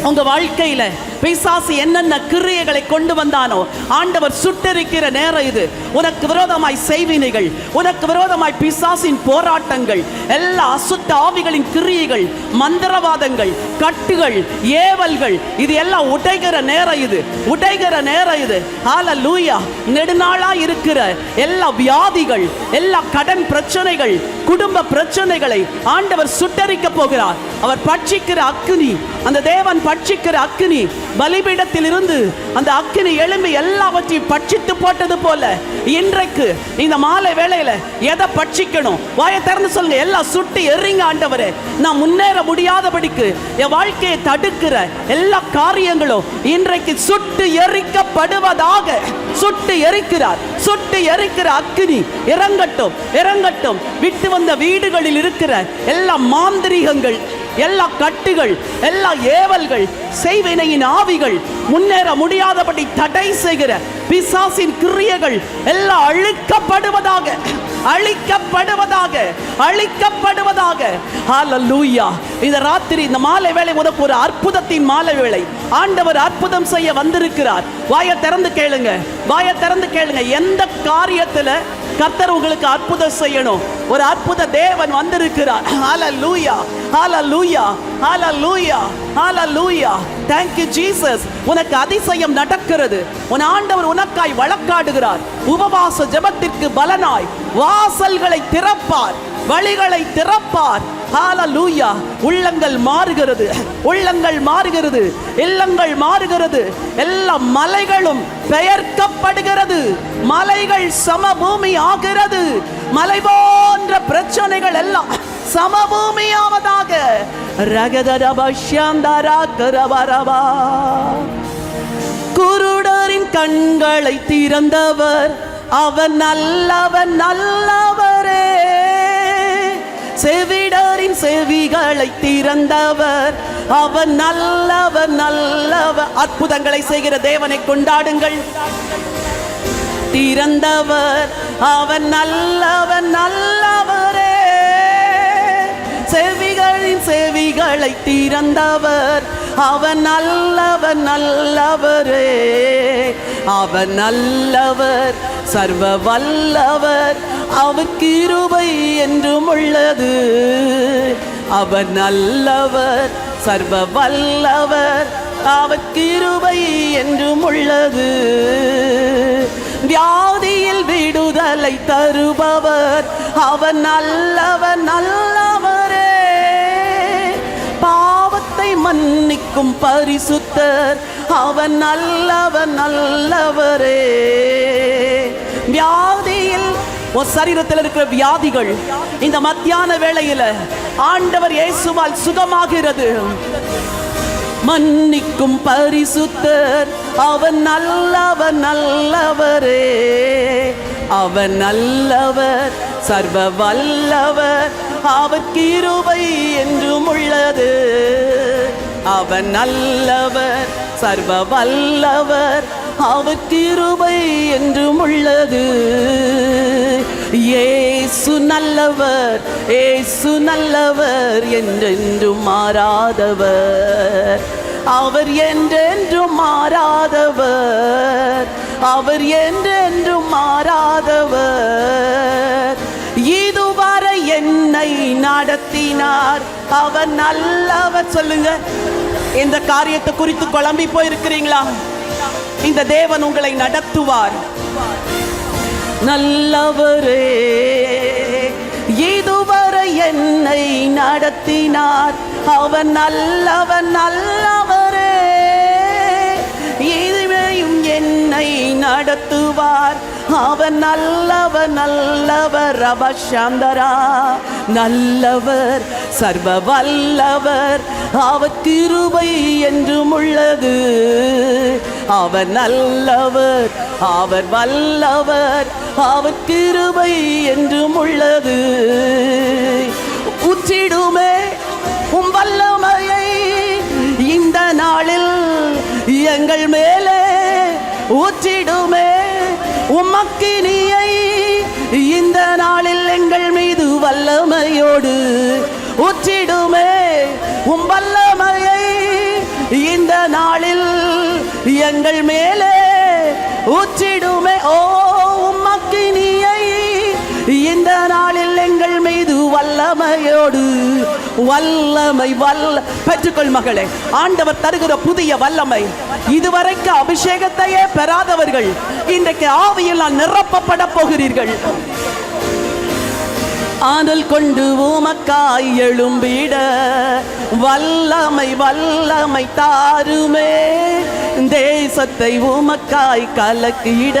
உங்க வாழ்க்கையில பிசாசு என்னென்ன கிரியைகளை கொண்டு வந்தானோ ஆண்டவர் சுட்டரிக்கிற நேரம் இது. உனக்கு விரோதமாய் செய்வினைகள், உனக்கு விரோதமாய் பிசாசின் போராட்டங்கள், எல்லா அசுத்த ஆவிகளின் கிரியைகள், மந்திரவாதங்கள், கட்டுகள், ஏவல்கள், இது எல்லாம் உடைகிற நேரம் இது, உடைகிற நேரம் இது. ஹல்லேலூயா. நெடுநாளா இருக்கிற எல்லா வியாதிகள், எல்லா கடன் பிரச்சனைகள், குடும்ப பிரச்சனைகளை ஆண்டவர் சுட்டரிக்க போகிறார். அவர் பட்சிக்கிற அக்கினி, அந்த தேவன் பட்சிக்கிற அக்கினி பலிபீடத்தில் இருந்து அந்த அக்கினி எழும்பி எல்லாவற்றையும் பட்சித்து போட்டது போல இன்றைக்கு இந்த மாலை வேளையில எதை பட்சிக்கணும்? வாயை திறந்து சொல்லுங்க. எல்லாம் சுட்டு எறிங்க ஆண்டவரே. நான் முன்னேற முடியாதபடிக்கு என் வாழ்க்கையை தடுக்கிற எல்லா காரியங்களும் இன்றைக்கு சுட்டு எரிக்கப்படுவதாக. சுட்டு எரிக்கிறார், சுட்டு எரிக்கிற அக்கினி இறங்கட்டும், இறங்கட்டும். விட்டு வந்த வீடுகளில் இருக்கிற எல்லா மாந்திரீகங்கள், எல்லா கட்டுகள், எல்லா ஏவல்கள், செய்வினையின் ஆவிகள், முன்னேற முடியாதபடி தடை செய்கிற பிசாசின் கிரியைகள் எல்லாம் அழிக்கப்படுவதாக, அழிக்கப்படுவதாக, அழிக்கப்படுவதாக. ஹல்லேலூயா. இந்த ராத்திரி, இந்த மாலை வேளை உனக்கு ஒரு அற்புதத்தின் மாலை வேளை. ஆண்டவர் அற்புதம் செய்ய வந்திருக்கிறார். வாயை திறந்து கேளுங்க, வாயை திறந்து கேளுங்க. எந்த காரியத்துல கர்த்தர் உங்களுக்கு அற்புதம் செய்யணும், ஒரு அற்புத தேவன் வந்திருக்கிறார். ஹல்லேலூயா, ஹல்லேலூயா, ஹல்லேலூயா, ஹல்லேலூயா. Thank you Jesus. உனக்கு அதிசயம் நடக்கிறது. உன் ஆண்டவர் உனக்காய் வழக்காடுகிறார். உபவாச ஜெபத்திற்கு பலனாய் வாசல்களை திறப்பார், வழிகளை திறப்பார். ஹல்லேலூயா. உள்ளங்கள் மாறுகிறது, உள்ளங்கள் மாறுகிறது, இல்லங்கள் மாறுகிறது. எல்லா மலைகளும் பெயர்க்கப்படுகிறது, மலைகள் சமபூமி ஆகிறது. மலை போன்ற பிரச்சனைகள் எல்லாம் சமபூமியாவதாக. குருடரின் கண்களை திறந்தவர் அவர் நல்லவர், நல்லவரே. செவிடரின் செவிகளை திறந்தவர் அவர் நல்லவர், நல்லவர். அற்புதங்களை செய்கிற தேவனை கொண்டாடுங்கள். திறந்தவர் அவர் நல்லவர், நல்லவரே. செவிகளின் செவிகளை திறந்தவர் அவர் நல்லவர், நல்லவரே. அவர் நல்லவர், சர்வ வல்லவர், அவர் கிருபை என்றும் உள்ளது. அவர் நல்லவர், சர்வ வல்லவர், அவர் கிருபை என்றும் உள்ளது. வியாதியில் விடுதலை தருபவர் அவர் நல்லவர், நல்லவரே. பாவத்தை மன்னிக்கும் பரிசுத்தர் அவர் நல்லவர், நல்லவரே. வியாதியில் உன் சரீரத்தில் இருக்கிற வியாதிகள் இந்த மத்தியான வேளையில ஆண்டவர் இயேசுவால் சுகமாகிறது. மன்னிக்கும் பரிசுத்தர் அவர் நல்லவர், நல்லவரே. அவர் நல்லவர், சர்வ வல்லவர், அவர் கிருபை என்றும் உள்ளது. அவர் நல்லவர், சர்வ வல்லவர், அவர் கிருபை என்றும் உள்ளது. இயேசு நல்லவர், இயேசு நல்லவர், என்றென்றும் மாறாதவர். அவர் என்றென்றும் மாறாதவர், அவர் என்றென்றும் மாறாதவர். இதுவரை என்னை நடத்தினார் அவர் நல்லவர். சொல்லுங்க, இந்த காரியத்தை குறித்து குழம்பி போயிருக்கிறீங்களா? இந்த தேவன் உங்களை நடத்துவார். நல்லவரே, இதுவரை என்னை நடத்தினார் அவர் நல்லவர், நல்லவரே. இதுவரையும் என்னை நடத்துவார் அவர் நல்லவர், நல்லவர். அபஷாந்தரா நல்லவர், சர்வ வல்லவர், அவர் கிருபை என்றும் உள்ளது. அவர் நல்லவர், அவர் வல்லவர், அவர் கிருபை என்றும் உள்ளது. ஊற்றிடுமே உம் வல்லமையை இந்த நாளில் எங்கள் மேலே, ஊற்றிடுமே உம் அக்கினியை இந்த நாளில் எங்கள் மீது வல்லமையோடு, ஊற்றிடுமே உம் வல்லமையை இந்த நாளில் எங்கள் மேலே, ஊற்றிடுமே ஓ உம் அக்கினியை இந்த நாளில் எங்கள் மீது வல்லமையோடு. வல்லமை பெற்றுக்கொள் மகளே, ஆண்டவர் தருகிற புதிய வல்லமை. இதுவரைக்கு அபிஷேகத்தையே பெறாதவர்கள் இன்றைக்கு ஆவியில் நிரப்பப்பட போகிறீர்கள். ஆனல் கொண்டு உமக்காய் எழும்பிட வல்லமை வல்லமை தாருமே, தேசத்தை உமக்காய் கலக்கிட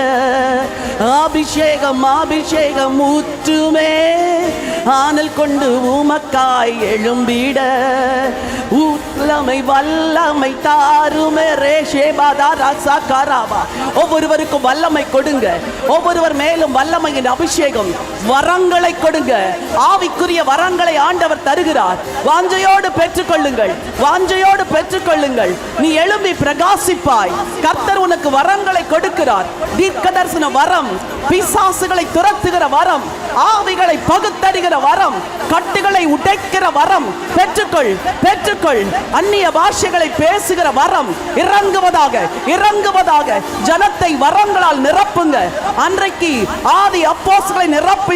அபிஷேகம் அபிஷேகம் ஊற்றுமே. ஆனல் கொண்டு உமக்காய் எழும்பிட வல்லமை வல்லமை தாருமே. ரேஷேபாதா ராசா காராவா. ஒவ்வொருவருக்கும் வல்லமை கொடுங்க. ஒவ்வொருவர் மேலும் வல்லமையின் அபிஷேகம் வரங்களை கொடுங்க. ஆவிக்குரிய வரங்களை ஆண்டவர் தருகிறார். வாஞ்சையோடு பெற்றுக்கொள்ளுங்கள், வாஞ்சையோடு பெற்றுக்கொள்ளுங்கள். நீ எழும்பி பிரகாசிப்பாய். கர்த்தர் உனக்கு வரங்களை கொடுக்கிறார். தீர்க்கதரிசன வரம், பிசாசுகளை துரத்துகிற வரம், ஆவிகளை பகுத்தறிகிற வரம், கட்டுகளை உடைக்கிற வரம் பெற்றுக்கொள், பெற்றுக்கொள். அந்நிய பாஷைகளை பேசுகிற வரம் இறங்குவதாக, இறங்குவதாக. ஜனத்தை வரங்களால் நிரப்புங்க. அன்றைக்கு ஆதி அப்போஸ்தலரை நிரப்பின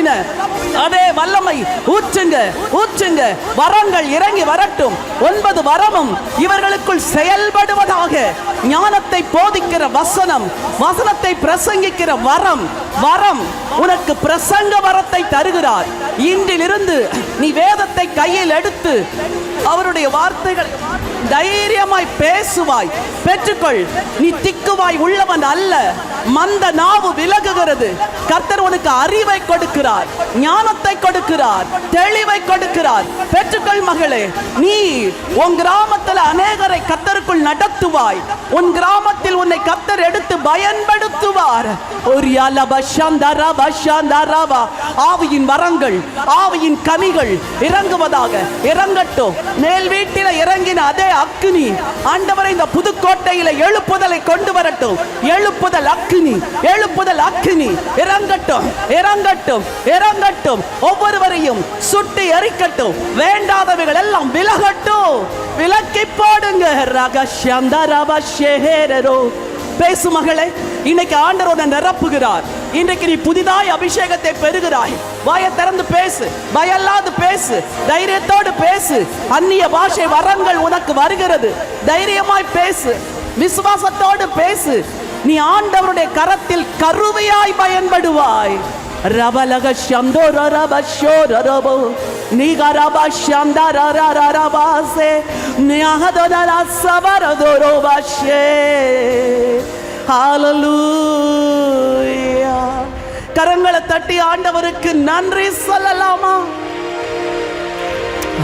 அதே வல்லமை ஊற்றுங்க, ஊற்றுங்க. வரங்கள் இறங்கி வரட்டும். 9 வரமும் இவர்களுக்குள் செயல்படுவதாக. ஞானத்தை போதிக்கிற வசனம், வசனத்தை பிரசங்கிக்கிற வரம், வரம் உனக்கு பிரசங்க வரத்தை தருகிறார். இன்றிலிருந்து நீ வேதத்தை கையில் எடுத்து அவருடைய வார்த்தைகள் தைரியமாய் பேசுவாய். பெற்றுக்கொள். நீ திக்குவாய் உள்ளவன் அல்ல. மந்த நாவு விலகுகிறது. கர்த்தர் உனக்கு அறிவை கொடுக்கிறார், ஞானத்தை கொடுக்கிறார், தெளிவை கொடுக்கிறார். பெற்றுக்கொள் மகளே. நீ உன் கிராமத்தில் அநேகரை கர்த்தருக்குள் நடத்துவாய். உன் கிராமத்தில் உன்னை கர்த்தர் எடுத்து பயன்படுத்துவார். ஒரு ஆவியின் வரங்கள், ஆவியின் கனிகள் இறங்குவதாக. இறங்கட்டும். மேல் வீட்டில இறங்கின அதே அக்கினி ஆண்டவரை இந்த புதுக்கோட்டையில எழுப்புதலை கொண்டு வரட்டும். எழுப்புதல் அக்கினி, எழுப்புதல் அக்கினி இறங்கட்டும், இறங்கட்டும், இறங்கட்டும். ஒவ்வொருவரையும் சுட்டி எரிக்கட்டும். வேண்டாதவைகள் எல்லாம் விலகட்டும். விலக்கி போடுங்க. பேசு மகளே. இன்னைக்கு ஆண்டவர் உன்னை நிரப்புகிறார். இன்றைக்கு நீ புதிதாய் அபிஷேகத்தை பெறுகிறாய். வாயை திறந்து பேசு, பயல்லாது பேசு, தைரியத்தோடு பேசு. அந்நிய பாஷை வரங்கள் உனக்கு வருகிறது. தைரியமாய் பேசு, விசுவாசத்தோடு பேசு. நீ ஆண்டவருடைய கரத்தில் கருவியாய் பயன்படுவாய். ரபலக ஷந்தோர ரபஷோரபோ நிகரப ஷந்தரரரபாசே நியஹதர சபரதோரோபாஷே. ஹalleluya. கரங்களை தட்டி ஆண்டவருக்கு நன்றி சொல்லலாமா?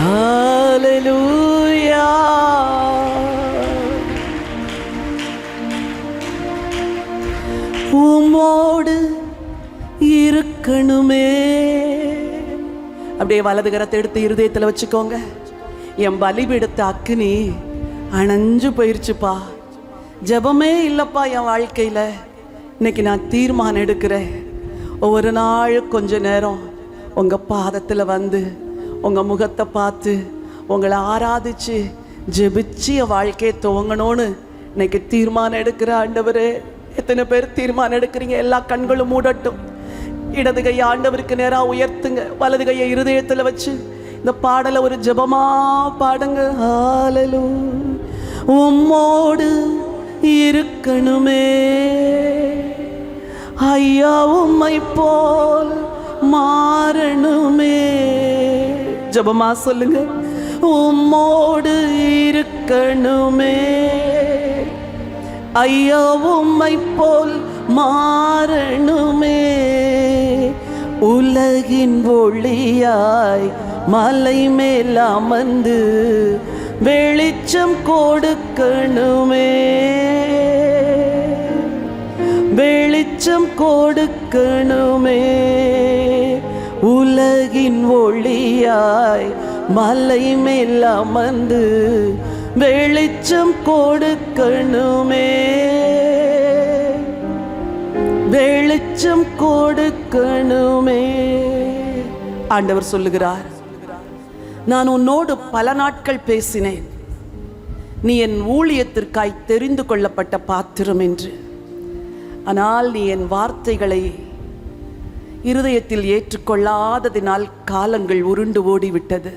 ஹalleluya. உம்மோடு இருக்கணுமே. அப்படியே வலது கரத்தை எடுத்து இருதயத்தில் வச்சுக்கோங்க. என் பலிபீடத்த அக்கினி அணைஞ்சு போயிருச்சுப்பா. ஜெபமே இல்லப்பா என் வாழ்க்கையில. இன்னைக்கு நான் தீர்மானம் எடுக்கிறேன். ஒவ்வொரு நாள் கொஞ்ச நேரம் உங்க பாதத்தில் வந்து உங்க முகத்தை பார்த்து உங்களை ஆராதிச்சு ஜெபிச்சு என் வாழ்க்கையை துவங்கணும்னு இன்னைக்கு தீர்மானம் எடுக்கிற ஆண்டவரே. எத்தனை பேர் தீர்மானம் எடுக்கிறீங்க? எல்லா கண்களும் மூடட்டும். இடது கையை ஆண்டவருக்கு நேராக உயர்த்துங்க. வலது கையை இருதயத்தில் வச்சு இந்த பாடலை ஒரு ஜெபமா பாடுங்க. ஹalleluya. உம்மோடு இருக்கணுமே ஐயா, உம்மை போல் மாறணுமே. ஜெபமா சொல்லுங்க. உம்மோடு இருக்கணுமே ஐயா, உம்மை போல் மாறணுமே. உலகின் ஒளியாய் மலை மேல் அமர்ந்து வெளிச்சம் கொடுக்கணுமே. வெளிச்சம் கொடுக்கணுமே. உலகின் ஒளியாய் மலை மேல் அமர்ந்து வெளிச்சம் கொடுக்கணுமே. வெளிச்சம் கொடுக்கணுமே. ஆண்டவர் சொல்லுகிறார், நான் உன்னோடு பல நாட்கள் பேசினேன், நீ என் ஊழியத்திற்காய் தெரிந்து கொள்ளப்பட்ட பாத்திரம் என்று. ஆனால் நீ என் வார்த்தைகளை இருதயத்தில் ஏற்றுக்கொள்ளாததினால் காலங்கள் உருண்டு ஓடிவிட்டது.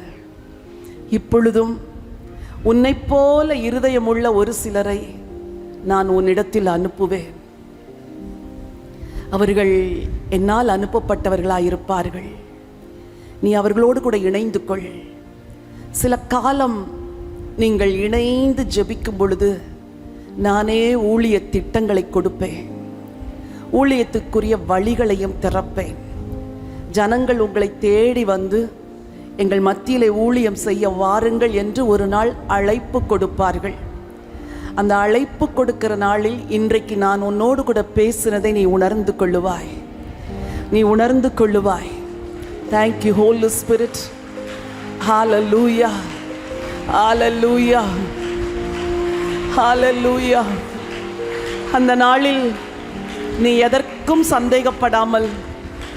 இப்பொழுதும் உன்னைப் போல இருதயமுள்ள ஒரு சிலரை நான் உன்னிடத்தில் அனுப்புவேன். அவர்கள் என்னால் அனுப்பப்பட்டவர்களாயிருப்பார்கள். நீ அவர்களோடு கூட இணைந்து கொள். சில காலம் நீங்கள் இணைந்து ஜெபிக்கும் பொழுது நானே ஊழிய திட்டங்களை கொடுப்பேன், ஊழியத்துக்குரிய வழிகளையும் திறப்பேன். ஜனங்கள் உங்களை தேடி வந்து எங்கள் மத்தியிலே ஊழியம் செய்ய வாருங்கள் என்று ஒரு நாள் அழைப்பு கொடுப்பார்கள். அந்த அழைப்பு கொடுக்கிற நாளில் இன்றைக்கு நான் உன்னோடு கூட பேசினதை நீ உணர்ந்து கொள்ளுவாய். நீ உணர்ந்து கொள்ளுவாய். Thank you Holy Spirit. Hallelujah. Hallelujah. Hallelujah. அந்த நாளில் நீ எதற்கும் சந்தேகப்படாமல்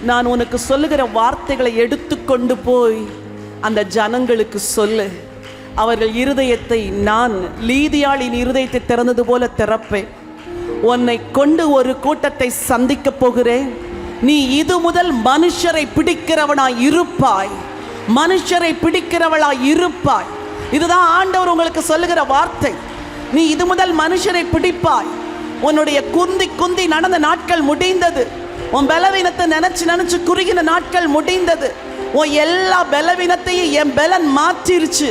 நான் உனக்கு சொல்லுகிற வார்த்தைகளை எடுத்துக்கொண்டு போய் அந்த ஜனங்களுக்கு சொல்லு. அவர்கள் இருதயத்தை நான் லீதியாளின் இருதயத்தை திறந்தது போல திறப்பேன். உன்னை கொண்டு ஒரு கூட்டத்தை சந்திக்க போகிறேன். நீ இது முதல் மனுஷரை பிடிக்கிறவனாய் இருப்பாய், மனுஷரை பிடிக்கிறவளாய் இருப்பாய். இதுதான் ஆண்டவர் உங்களுக்கு சொல்லுகிற வார்த்தை. நீ இது முதல் மனுஷரை பிடிப்பாய். உன்னுடைய குந்தி குந்தி நடந்த நாட்கள் முடிந்தது. உன் பலவீனத்தை நினைச்சு குறுகின நாட்கள் முடிந்தது. உன் எல்லா பலவீனத்தையும் என் பலன் மாற்றிருச்சு,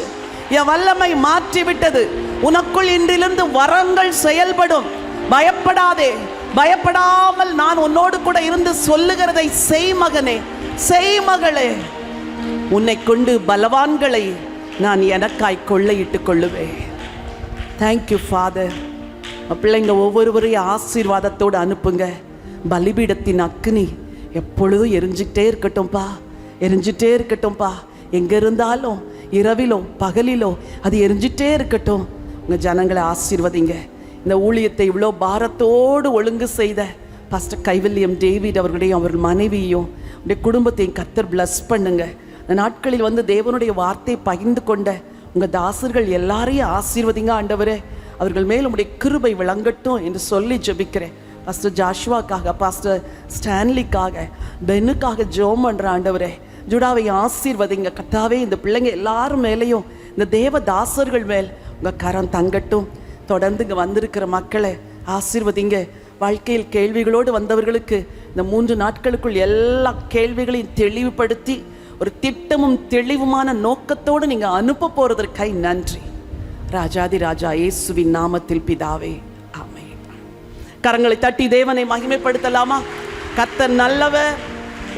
என் வல்லமை மாற்றி விட்டது. உனக்குள் இன்றிலிருந்து வரங்கள் செயல்படும். பயப்படாதே, பயப்படாமல் நான் உன்னோடு கூட இருந்து சொல்லுகிறதை செய் மகனே, செய் மகளே. உன்னை கொண்டு பலவான்களை நான் எனக்காய் கொள்ளையிட்டு கொள்ளுவேன். Thank you father. பிள்ளைங்க ஒவ்வொருவரையும் ஆசீர்வாதத்தோடு அனுப்புங்க. பலிபீடத்தின் அக்கினி எப்பொழுதும் எரிஞ்சிக்கிட்டே இருக்கட்டும்பா, எரிஞ்சிட்டே இருக்கட்டும்பா. எங்கே இருந்தாலும் இரவிலோ பகலிலோ அது எரிஞ்சிட்டே இருக்கட்டும். உங்கள் ஜனங்களை ஆசீர்வதிங்க. இந்த ஊழியத்தை இவ்வளோ பாரத்தோடு ஒழுங்கு செய்த பாஸ்டர் கைவல்யம் டேவிட் அவர்களுடையும் அவர்கள் மனைவியையும் உடைய குடும்பத்தையும் கர்த்தர் பிளஸ் பண்ணுங்க. இந்த நாட்களில் வந்து தேவனுடைய வார்த்தையை பகிர்ந்து கொண்ட உங்கள் தாசர்கள் எல்லாரையும் ஆசீர்வதிங்க ஆண்டவரே. அவர்கள் மேல் உங்களுடைய கிருபை விளங்கட்டும் என்று சொல்லி ஜெபிக்கிறேன். பாஸ்டர் ஜாஷுவாக்காக, பாஸ்டர் ஸ்டான்லிக்காக, பென்னுக்காக ஜெபம் பண்ணுற ஆண்டவரே. ஜுடாவை ஆசீர்வதிங்க கர்த்தாவே. இந்த பிள்ளைங்க எல்லாரும் மேலேயும் இந்த தேவ தாசர்கள் மேல் உங்கள் கரம் தங்கட்டும். தொடர்ந்து இங்கே வந்திருக்கிற மக்களை ஆசீர்வதிங்க. வாழ்க்கையில் கேள்விகளோடு வந்தவர்களுக்கு இந்த 3 நாட்களுக்குள் எல்லா கேள்விகளையும் தெளிவுபடுத்தி ஒரு திட்டமும் தெளிவுமான நோக்கத்தோடு நீங்கள் அனுப்ப போகிறதற்காய் நன்றி. ராஜாதி ராஜா இயேசுவின் நாமத்தில் பிதாவே, ஆமென். கரங்களை தட்டி தேவனை மகிமைப்படுத்தலாமா? கர்த்தர் நல்லவர்.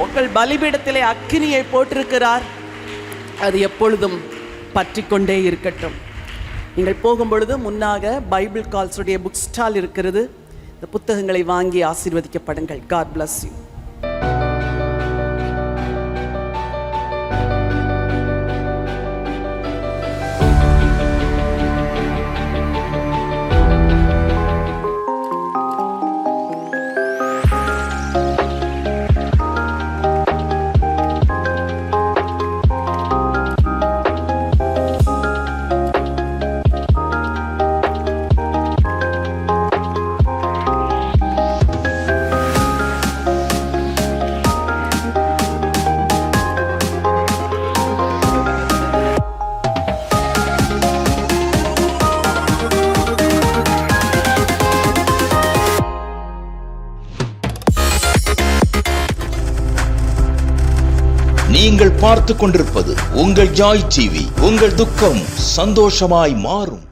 உங்கள் பலிபீடத்திலே அக்கினியை போட்டிருக்கிறார். அது எப்பொழுதும் பற்றி கொண்டே இருக்கட்டும். நீங்கள் போகும்பொழுது முன்னாக பைபிள் கால்ஸுடைய புக் ஸ்டால் இருக்கிறது. இந்த புத்தகங்களை வாங்கி ஆசீர்வதிக்கப்படுங்கள். God bless you. நீங்கள் பார்த்து கொண்டிருப்பது உங்கள் ஜாய் டிவி. உங்கள் துக்கம் சந்தோஷமாய் மாறும்.